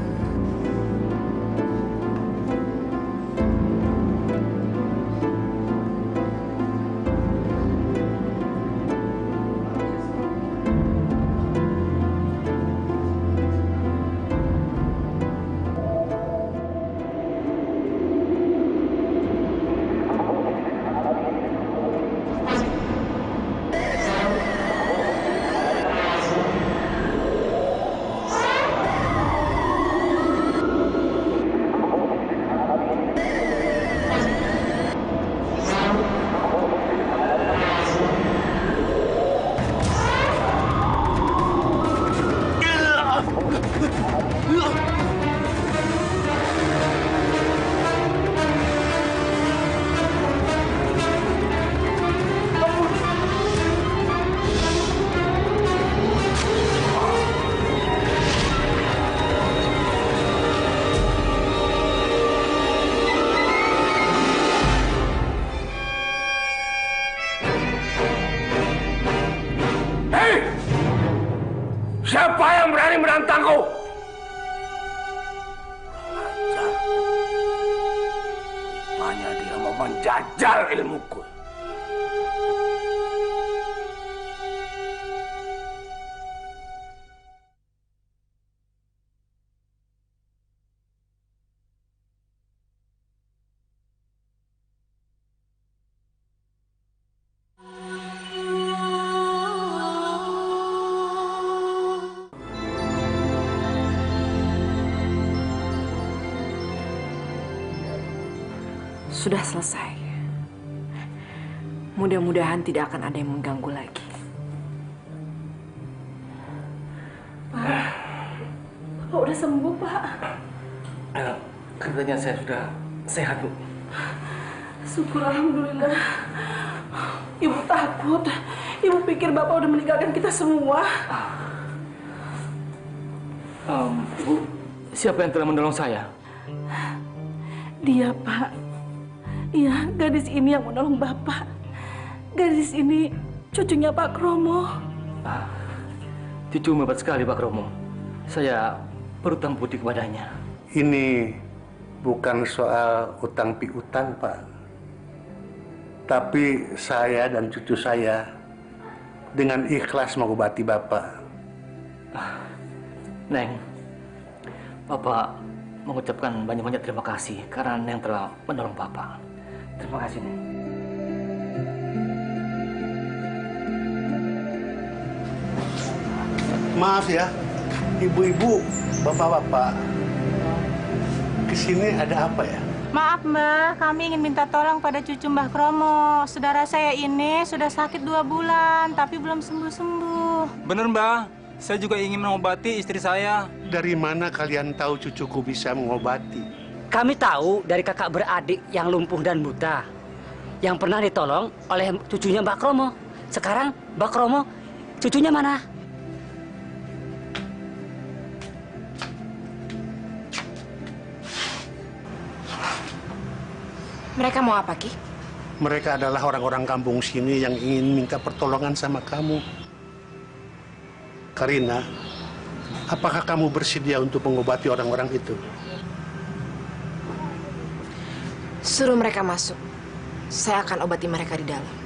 menantangku. Rupanya dia mau menjajal ilmuku. Sudah selesai. Mudah-mudahan tidak akan ada yang mengganggu lagi. Pak udah sembuh, Pak. Katanya saya sudah sehat, Bu. Syukur alhamdulillah. Ibu takut. Ibu pikir Bapak udah meninggalkan kita semua. Ibu, siapa yang telah menolong saya? Dia, Pak. Iya, gadis ini yang menolong Bapak. Gadis ini cucunya Pak Kromo. Cucu hebat sekali, Pak Kromo. Saya berutang budi kepadanya. Ini bukan soal utang piutang, Pak. Tapi saya dan cucu saya dengan ikhlas mengobati Bapak. Neng, Bapak mengucapkan banyak-banyak terima kasih karena Neng telah menolong Bapak. Terima kasih, Neng. Maaf ya, ibu-ibu, bapak-bapak. Kesini ada apa ya? Maaf Mbah, kami ingin minta tolong pada cucu Mbah Kromo. Saudara saya ini sudah sakit 2 bulan, tapi belum sembuh-sembuh. Bener Mbah, saya juga ingin mengobati istri saya. Dari mana kalian tahu cucuku bisa mengobati? Kami tahu dari kakak beradik yang lumpuh dan buta, yang pernah ditolong oleh cucunya Mbak Kromo. Sekarang Mbak Kromo, cucunya mana? Mereka mau apa, Ki? Mereka adalah orang-orang kampung sini yang ingin minta pertolongan sama kamu. Karina, apakah kamu bersedia untuk mengobati orang-orang itu? Suruh mereka masuk. Saya akan obati mereka di dalam.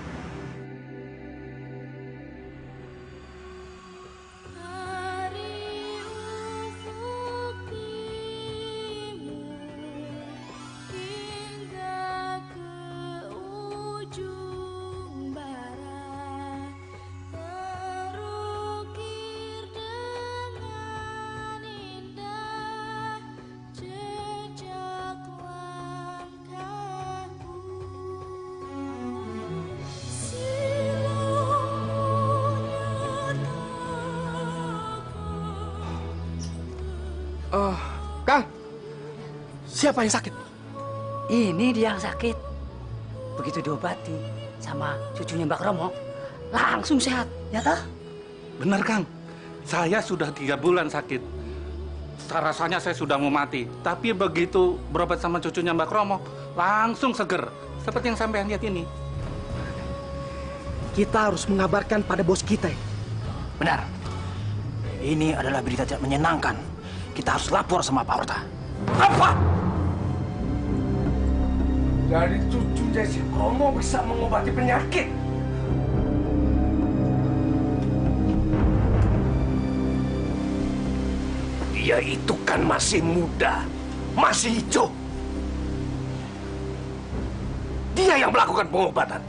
Kang, siapa yang sakit? Ini dia yang sakit. Begitu diobati sama cucunya Mbak Kromo, langsung sehat, ya toh? Bener Kang, saya sudah 3 bulan sakit. Rasanya saya sudah mau mati. Tapi begitu berobat sama cucunya Mbak Kromo, langsung seger. Seperti yang sampean lihat ini. Kita harus mengabarkan pada bos kita. Benar. Ini adalah berita tidak menyenangkan. Kita harus lapor sama Pak Horta. Apa? Dari cucunya si Kromo bisa mengobati penyakit. Dia itu kan masih muda, masih hijau. Dia yang melakukan pengobatan.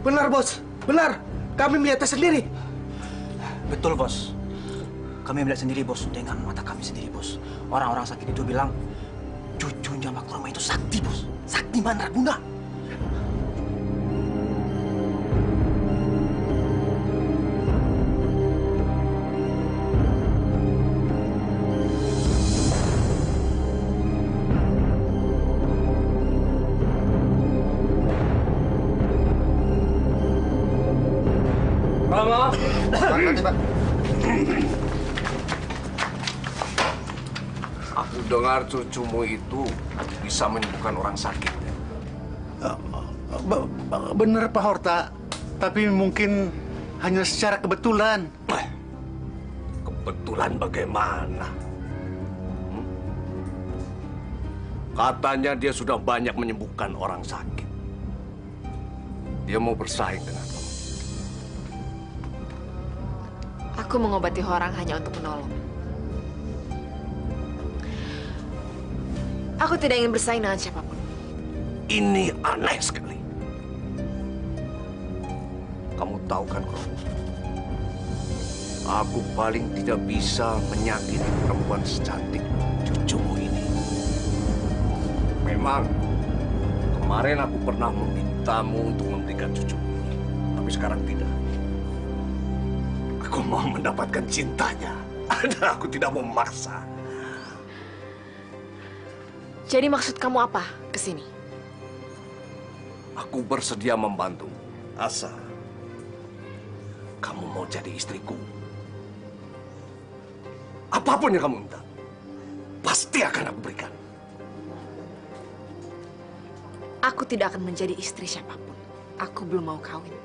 Benar, Bos. Benar. Kami melihatnya sendiri. Betul, Bos. Kami melihat sendiri, Bos. Dengan mata kami sendiri, Bos. Orang-orang sakit itu bilang, cucunya Mbak Kromo itu sakti, Bos. Sakti mandraguna. Aku dengar cucumu itu bisa menyembuhkan orang sakit. Benar Pak Horta, tapi mungkin hanya secara kebetulan. Kebetulan bagaimana? Katanya dia sudah banyak menyembuhkan orang sakit. Dia mau bersaing dengan kamu. Aku mengobati orang hanya untuk menolong. Aku tidak ingin bersaing dengan siapapun. Ini aneh sekali. Kamu tahu kan, Kromo? Aku paling tidak bisa menyakiti perempuan secantik cucumu ini. Memang, kemarin aku pernah memintamu untuk memberikan cucumu. Tapi sekarang tidak. Aku mau mendapatkan cintanya. Aku tidak mau memaksa. Jadi maksud kamu apa ke sini? Aku bersedia membantu. Asal kamu mau jadi istriku. Apapun yang kamu minta, pasti akan aku berikan. Aku tidak akan menjadi istri siapapun. Aku belum mau kawin.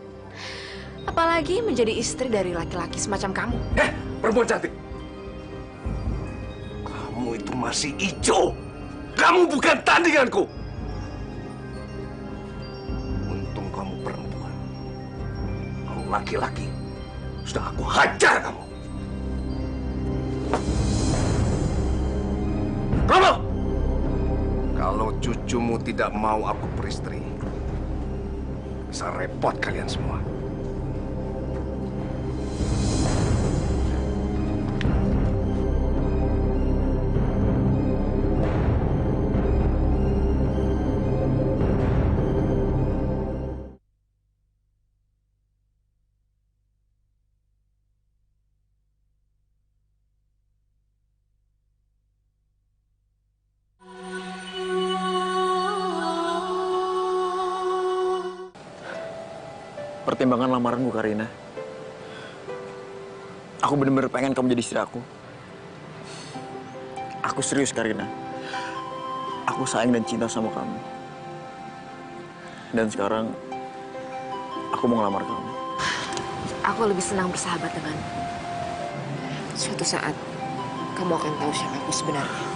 Apalagi menjadi istri dari laki-laki semacam kamu. Perempuan cantik. Kamu itu masih hijau. Kamu bukan tandinganku. Untung kamu perempuan. Kamu laki-laki. Sudah aku hajar kamu. Kamu! Kalau cucumu tidak mau aku beristri, bisa repot kalian semua. Pertimbangan lamaranmu, Karina. Aku benar-benar pengen kamu jadi istri aku. Aku serius, Karina. Aku sayang dan cinta sama kamu. Dan sekarang, aku mau ngelamar kamu. Aku lebih senang bersahabat denganmu. Suatu saat, kamu akan tahu siapa aku sebenarnya.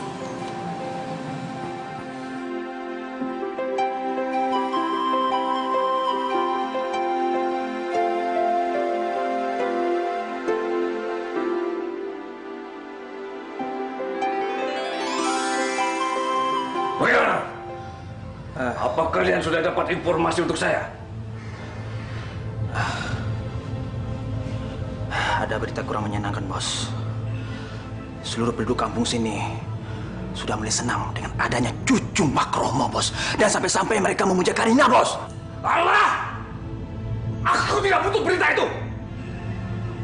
Bagaimana? Apa kalian sudah dapat informasi untuk saya? Ada berita kurang menyenangkan, Bos. Seluruh penduduk kampung sini sudah mulai senang dengan adanya cucu Mbak Romo, Bos. Dan sampai-sampai mereka memuja Karina, Bos. Allah! Aku tidak butuh berita itu.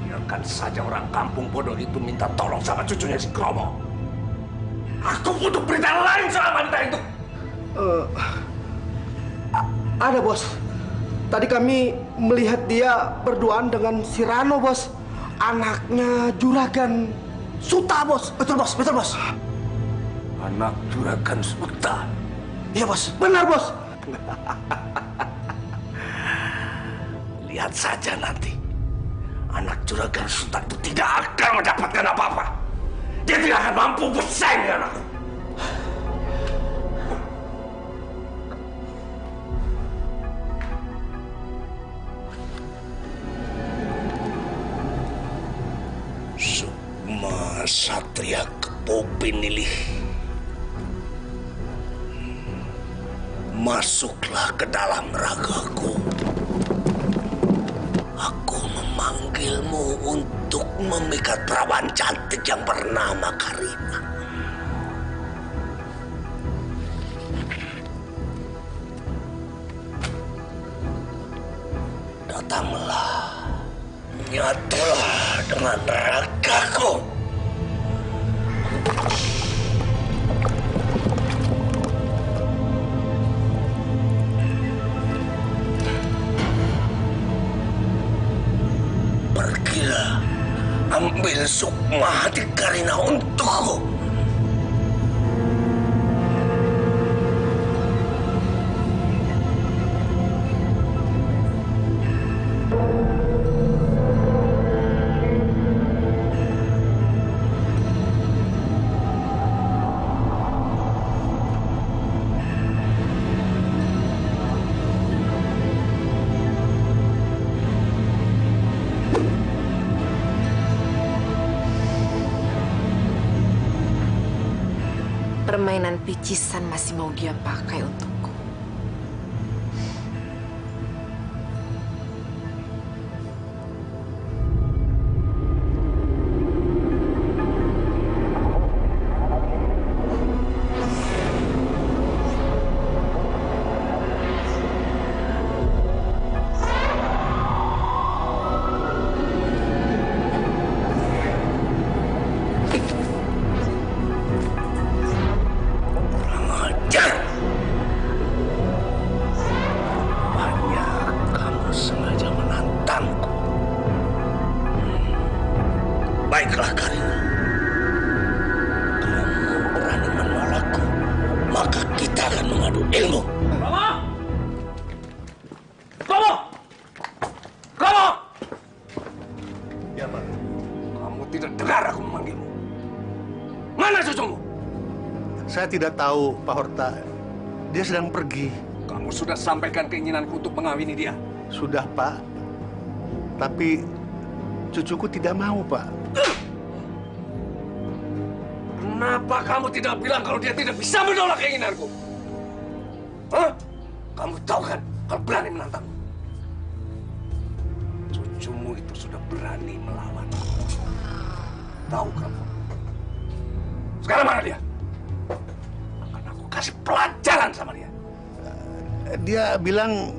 Biarkan saja orang kampung bodoh itu minta tolong sama cucunya si Kromo. Aku butuh berita lain soal wanita itu. Ada, Bos. Tadi kami melihat dia berduaan dengan si Rano, Bos. Anaknya Juragan Suta, Bos. Betul, Bos. Betul, Bos. Anak Juragan Suta? Iya, Bos. Benar, Bos. Lihat saja nanti. Anak Juragan Suta itu tidak akan mendapatkan apa-apa. Dia tidak akan mampu bersaing dengan aku. Sukma Satria Kepopinilih, masuklah ke dalam ragaku. Aku memanggilmu untuk memikat perawan cantik yang bernama Karina. Datanglah, nyatulah dengan ragaku. Pergilah, ambil sukma hati Karina untukku. permainan picisan masih mau dia pakai untukku. Baiklah, Karina. Kamu berani menolakku, maka kita akan mengadu ilmu. Kromo! Kromo! Kromo! Ya, Pak. Kamu tidak dengar aku memanggilmu. Mana cucumu? Saya tidak tahu, Pak Horta. Dia sedang pergi. Kamu sudah sampaikan keinginanku untuk mengawini dia? Sudah, Pak. Tapi cucuku tidak mau, Pak. Kenapa kamu tidak bilang kalau dia tidak bisa menolak keinginanku? Hah? Kamu tahu kan kalau berani menantangku? Cucumu itu sudah berani melawan. Tahu kamu? Sekarang mana dia? Akan aku kasih pelajaran sama dia. Dia bilang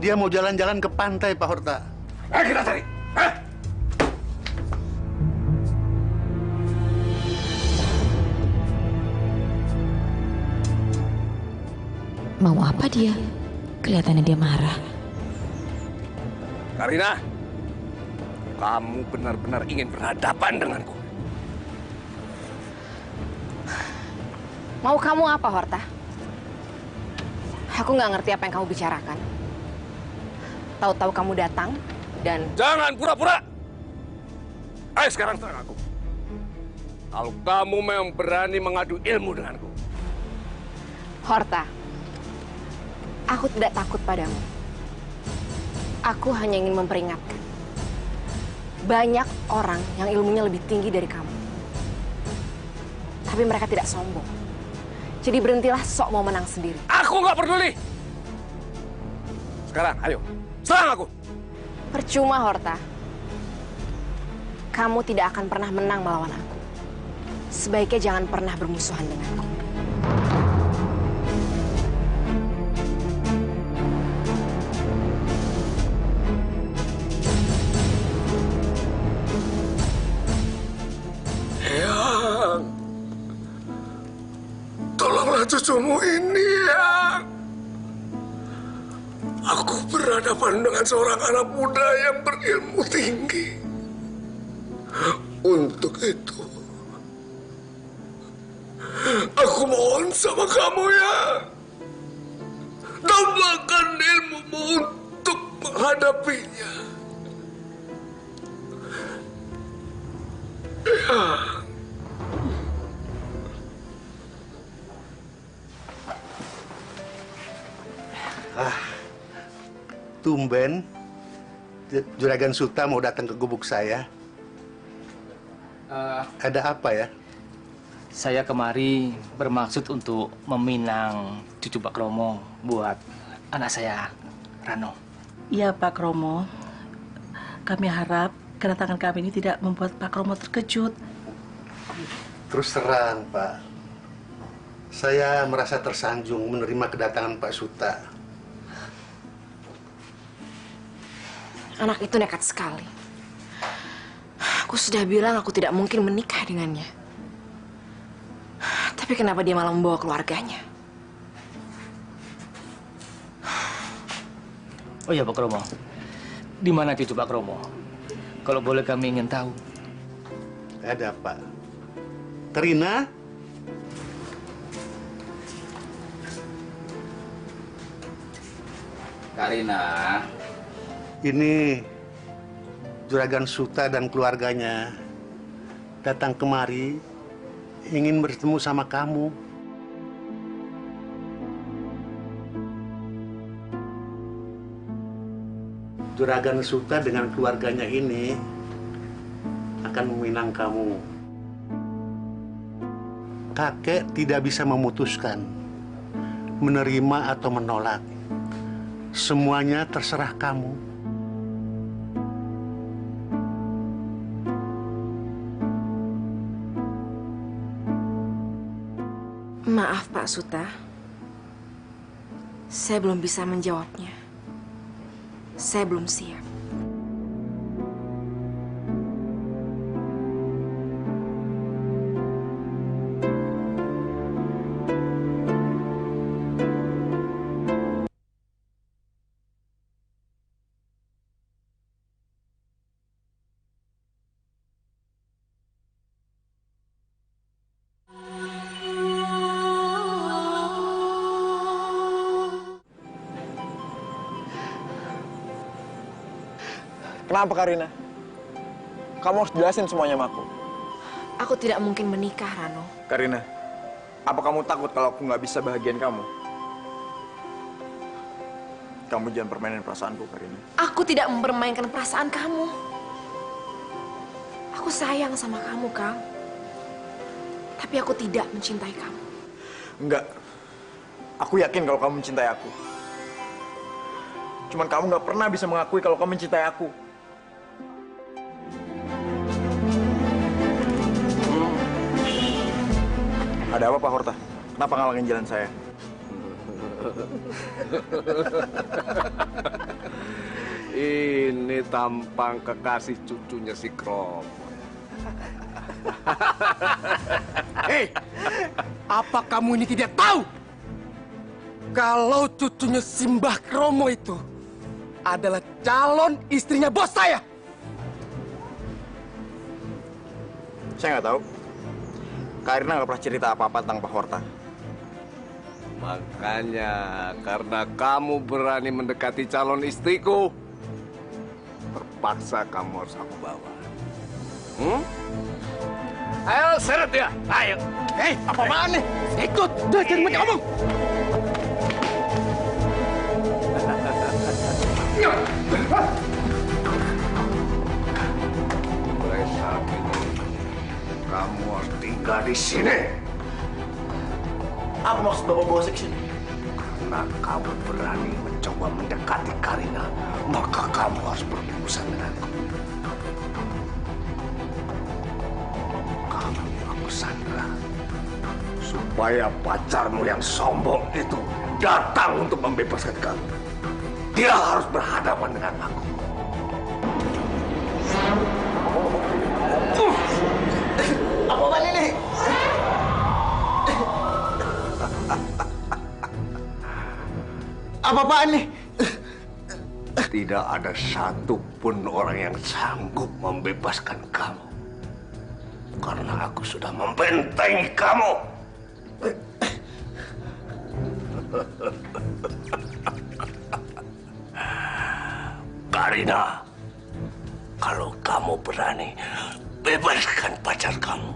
dia mau jalan-jalan ke pantai, Pak Horta. Ayo kita cari. Mau apa dia? Kelihatannya dia marah. Karina, kamu benar-benar ingin berhadapan denganku. Mau kamu apa, Horta? Aku nggak ngerti apa yang kamu bicarakan. Tahu-tahu kamu datang dan... Jangan pura-pura! Ayo sekarang serang aku. Kalau kamu memang berani mengadu ilmu denganku. Horta, aku tidak takut padamu. Aku hanya ingin memperingatkan. Banyak orang yang ilmunya lebih tinggi dari kamu. Tapi mereka tidak sombong. Jadi berhentilah sok mau menang sendiri. Aku nggak peduli. Sekarang, ayo, serang aku. Percuma, Horta. Kamu tidak akan pernah menang melawan aku. Sebaiknya jangan pernah bermusuhan denganku. Eyang, tolonglah cucumu ini, Eyang. Aku berhadapan dengan seorang anak muda yang berilmu tinggi. Untuk itu, aku mohon sama kamu, ya. Tambahkan ilmumu untuk menghadapinya. Ya. Tumben Juragan Suta mau datang ke gubuk saya. Ada apa ya? Saya kemari bermaksud untuk meminang cucu Pak Kromo buat anak saya, Rano. Iya, Pak Kromo. Kami harap kedatangan kami ini tidak membuat Pak Kromo terkejut. Terus terang, Pak. Saya merasa tersanjung menerima kedatangan Pak Suta. Anak itu nekat sekali. Aku sudah bilang aku tidak mungkin menikah dengannya. Tapi kenapa dia malah membawa keluarganya? Oh ya, Pak Kromo. Di mana cucu Pak Kromo? Kalau boleh kami ingin tahu. Ada, Pak. Karina? Karina. Ini Juragan Suta dan keluarganya datang kemari ingin bertemu sama kamu. Juragan Suta dengan keluarganya ini akan meminang kamu. kakek tidak bisa memutuskan menerima atau menolak. Semuanya terserah kamu. Maaf Pak Suta, saya belum bisa menjawabnya. Saya belum siap. Kenapa, Karina? Kamu harus jelasin semuanya sama aku. Aku tidak mungkin menikah, Rano. Karina, apa kamu takut kalau aku nggak bisa bahagiain kamu? Kamu jangan permainin perasaanku, Karina. Aku tidak mempermainkan perasaan kamu. Aku sayang sama kamu, Kang. Tapi aku tidak mencintai kamu. Enggak. Aku yakin kalau kamu mencintai aku. Cuman kamu nggak pernah bisa mengakui kalau kamu mencintai aku. Ada apa, Pak Horta? Kenapa ngalangin jalan saya? Ini tampang kekasih cucunya si Kromo. Hei, apa kamu ini tidak tahu? Kalau cucunya Simbah Kromo itu adalah calon istrinya bos saya. Saya nggak tahu. Karina nggak pernah cerita apa-apa tentang Pak Horta. Makanya, karena kamu berani mendekati calon istriku, terpaksa kamu harus aku bawa. Ayo, seret dia. Ayo. Hei, apa-apaan nih? Ikut. Udah, jangan banyak ngomong. Mulai saat ini, kamu harus tinggal di sini. Apa maksud Bapak bawa saya ke sini? Karena kamu berani mencoba mendekati Karina, maka kamu harus berurusan denganku. Kamu aku sandra supaya pacarmu yang sombong itu datang untuk membebaskan kamu. Dia harus berhadapan dengan aku. Apa-apaan ini? Apa-apaan nih? Tidak ada satupun orang yang sanggup membebaskan kamu. Karena aku sudah membentengi kamu. Karina, kalau kamu berani, bebaskan pacar kamu.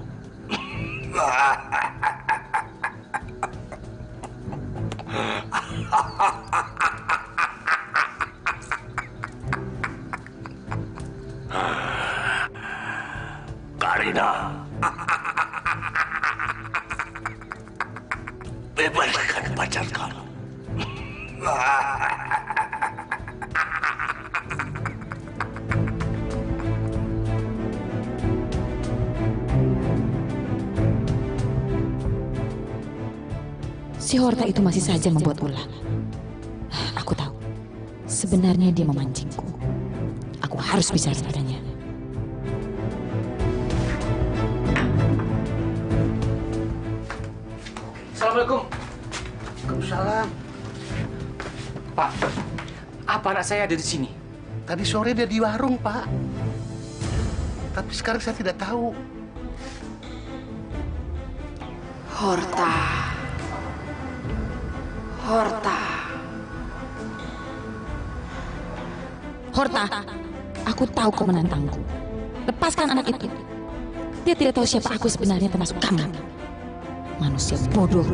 Karina, bebaskan pacar kamu. Si Horta itu masih saja membuat ulah. Aku tahu, sebenarnya dia memancingku. Aku harus bicara padanya. Assalamualaikum. Waalaikumsalam. Pak, apa anak saya ada di sini? Tadi sore dia di warung, Pak. Tapi sekarang saya tidak tahu. Horta. Horta. Horta, aku tahu kau menantangku. Lepaskan anak itu. Dia tidak tahu siapa aku sebenarnya termasuk kamu. Manusia bodoh.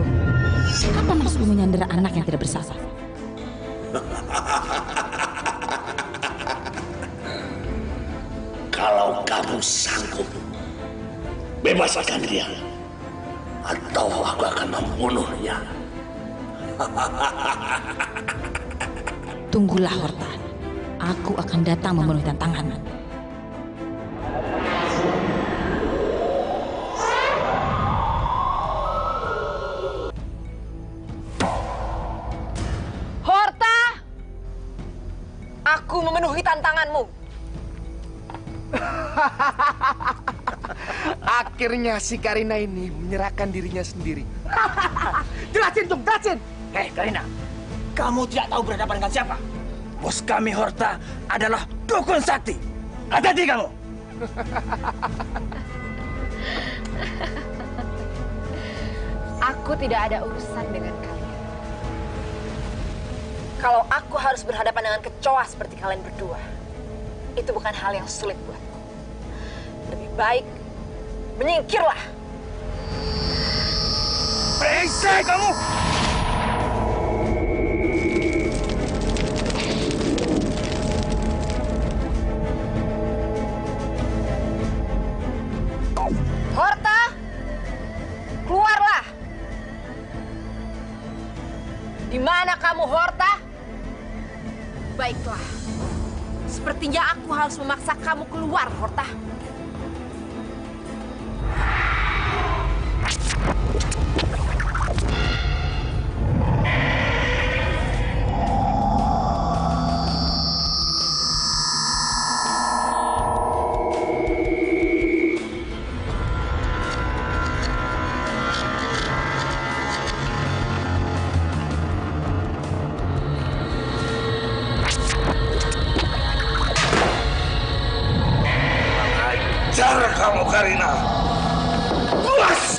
Apa maksudmu menyandera anak yang tidak bersalah? Kalau kamu sanggup, bebaskan dia. atau aku akan membunuhnya. Tunggulah, Horta. Aku akan datang memenuhi tantanganmu. Horta! Aku memenuhi tantanganmu. Akhirnya si Karina ini menyerahkan dirinya sendiri. Jelasin dong, jelasin. Hei Karina, kamu tidak tahu berhadapan dengan siapa? Bos kami Horta adalah dukun sakti. Hati-hati kamu. Aku tidak ada urusan dengan kalian. Kalau aku harus berhadapan dengan kecoa seperti kalian berdua, itu bukan hal yang sulit buatku. Lebih baik menyingkirlah. Brengsek kamu! Horta, keluarlah. Di mana kamu, Horta? Baiklah. Sepertinya aku harus memaksa kamu keluar, Horta. Cara kamu, Karina. Puas!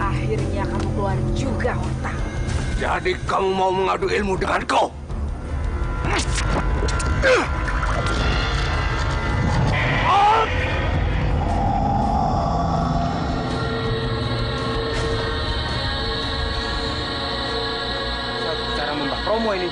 Akhirnya kamu keluar juga, Horta. Jadi kamu mau mengadu ilmu denganku? Cara membah promo ini.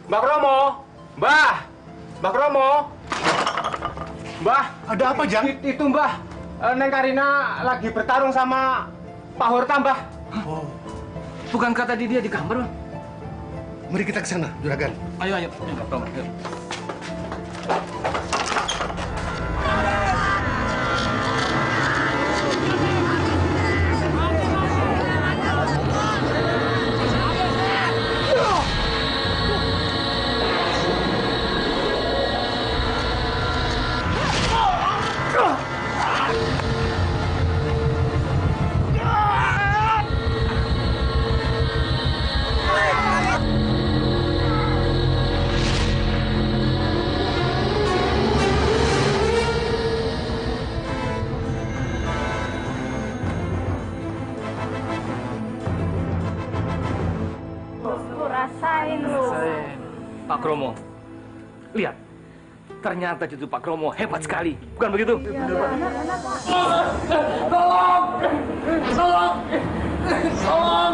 Mbak Kromo, Mbah Kromo, Mbah. Ada apa, Jang? Itu Mbah, Neng Karina lagi bertarung sama Pak Horta, Mbah. Oh. Bukankah tadi dia di kamar, Bang? Mari kita ke sana, Juragan. Ayo, Mbak Kromo. Ayo. Pak Kromo, lihat, ternyata cucu Pak Kromo hebat sekali, bukan begitu? Tolong! Sabar,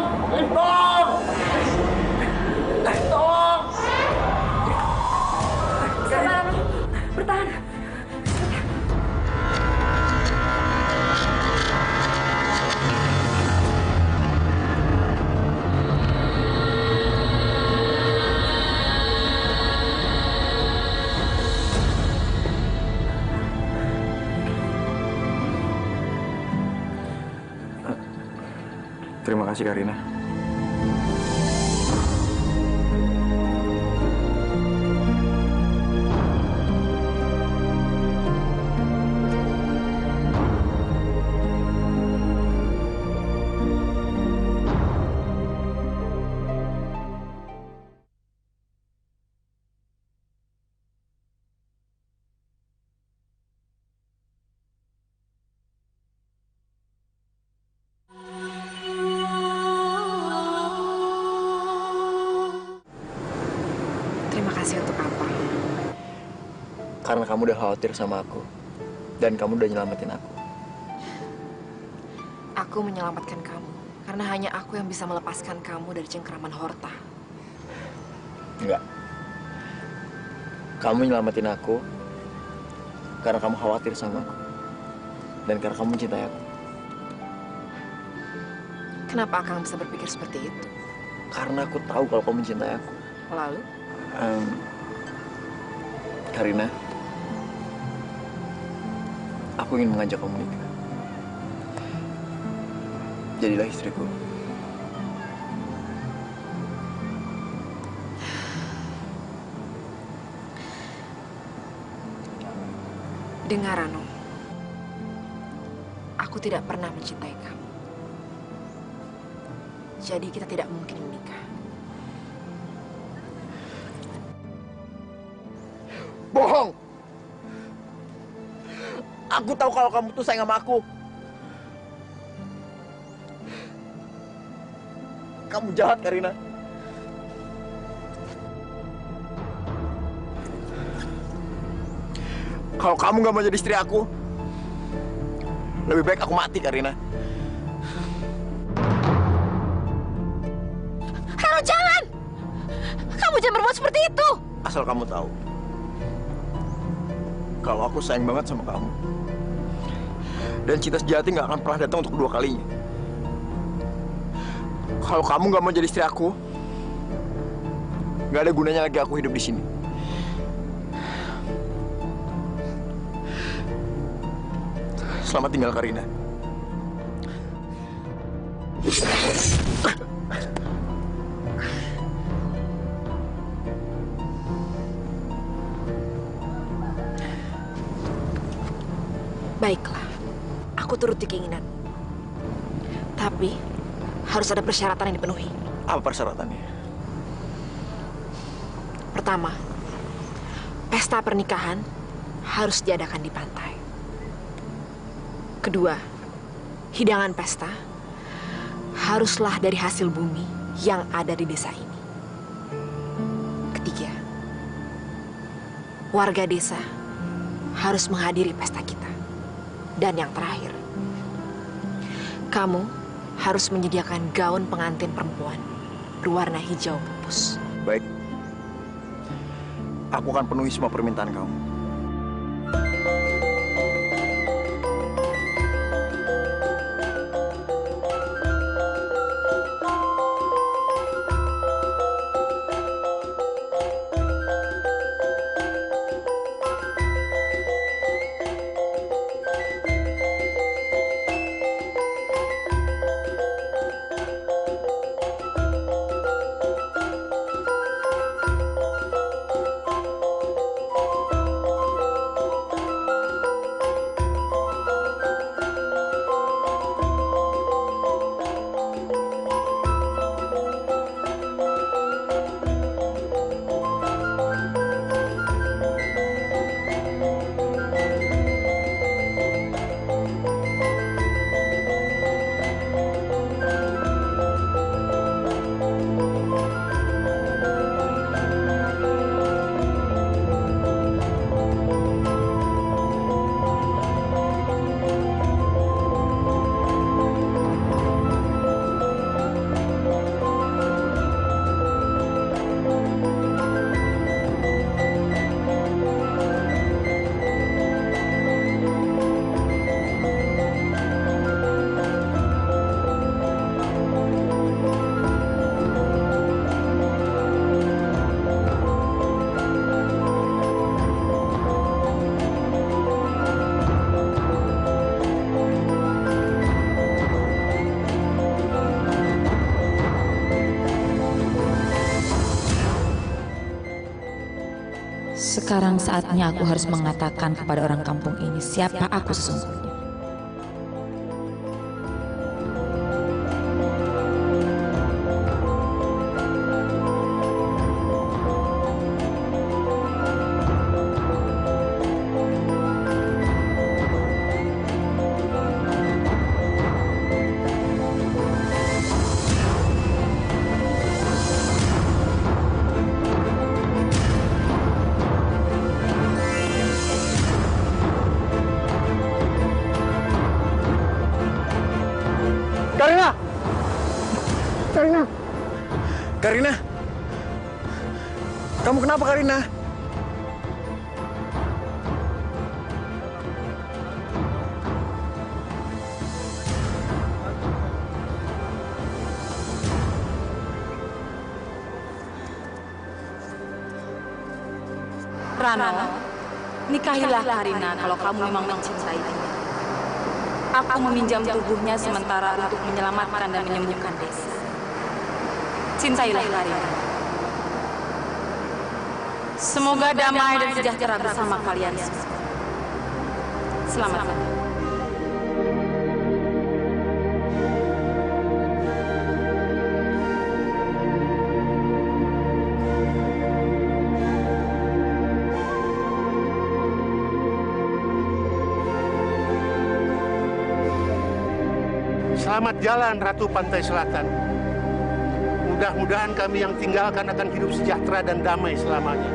bertahan. Terima kasih, Karina. Terima kasih untuk apa? Karena kamu udah khawatir sama aku. Dan kamu udah nyelamatin aku. Aku menyelamatkan kamu. Karena hanya aku yang bisa melepaskan kamu dari cengkeraman Horta. Enggak. Kamu nyelamatin aku karena kamu khawatir sama aku. Dan karena kamu mencintai aku. Kenapa Akang bisa berpikir seperti itu? Karena aku tahu kalau kamu mencintai aku. Lalu? Karina, aku ingin mengajak kamu nikah. Jadilah istriku. Dengar, Rano. Aku tidak pernah mencintai kamu. Jadi kita tidak mungkin menikah. Bohong! Aku tahu kalau kamu tuh sayang sama aku. Kamu jahat, Karina. Kalau kamu nggak mau jadi istri aku, lebih baik aku mati, Karina. Rano, jangan! Kamu jangan berbuat seperti itu! Asal kamu tahu, kalau aku sayang banget sama kamu. Dan cinta sejati nggak akan pernah datang untuk kedua kalinya. Kalau kamu nggak mau jadi istri aku, nggak ada gunanya lagi aku hidup di sini. Selamat tinggal, Karina. Baiklah, aku turuti keinginan. Tapi harus ada persyaratan yang dipenuhi. Apa persyaratannya? Pertama, pesta pernikahan harus diadakan di pantai. Kedua, hidangan pesta haruslah dari hasil bumi yang ada di desa ini. Ketiga, warga desa harus menghadiri pesta kita. Dan yang terakhir, kamu harus menyediakan gaun pengantin perempuan berwarna hijau pupus. Baik. Aku akan penuhi semua permintaan kamu. Sekarang saatnya aku harus mengatakan kepada orang kampung ini siapa aku sesungguhnya. Karina! Karina! Karina! Kamu kenapa, Karina? Rano, nikahilah Karina kalau kamu memang mencintai dia. Aku meminjam tubuhnya sementara untuk menyelamatkan dan menyembuhkan desa. Cintailah Karina. Semoga damai dan sejahtera bersama kalian semua. Selamat datang. Selamat jalan Ratu Pantai Selatan. Mudah-mudahan kami yang tinggalkan akan hidup sejahtera dan damai selamanya.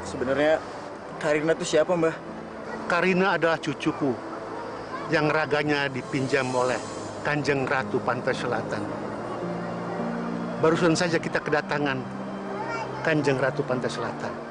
Sebenarnya Karina itu siapa, Mbah? Karina adalah cucuku yang raganya dipinjam oleh Kanjeng Ratu Pantai Selatan. Barusan saja kita kedatangan Kanjeng Ratu Pantai Selatan.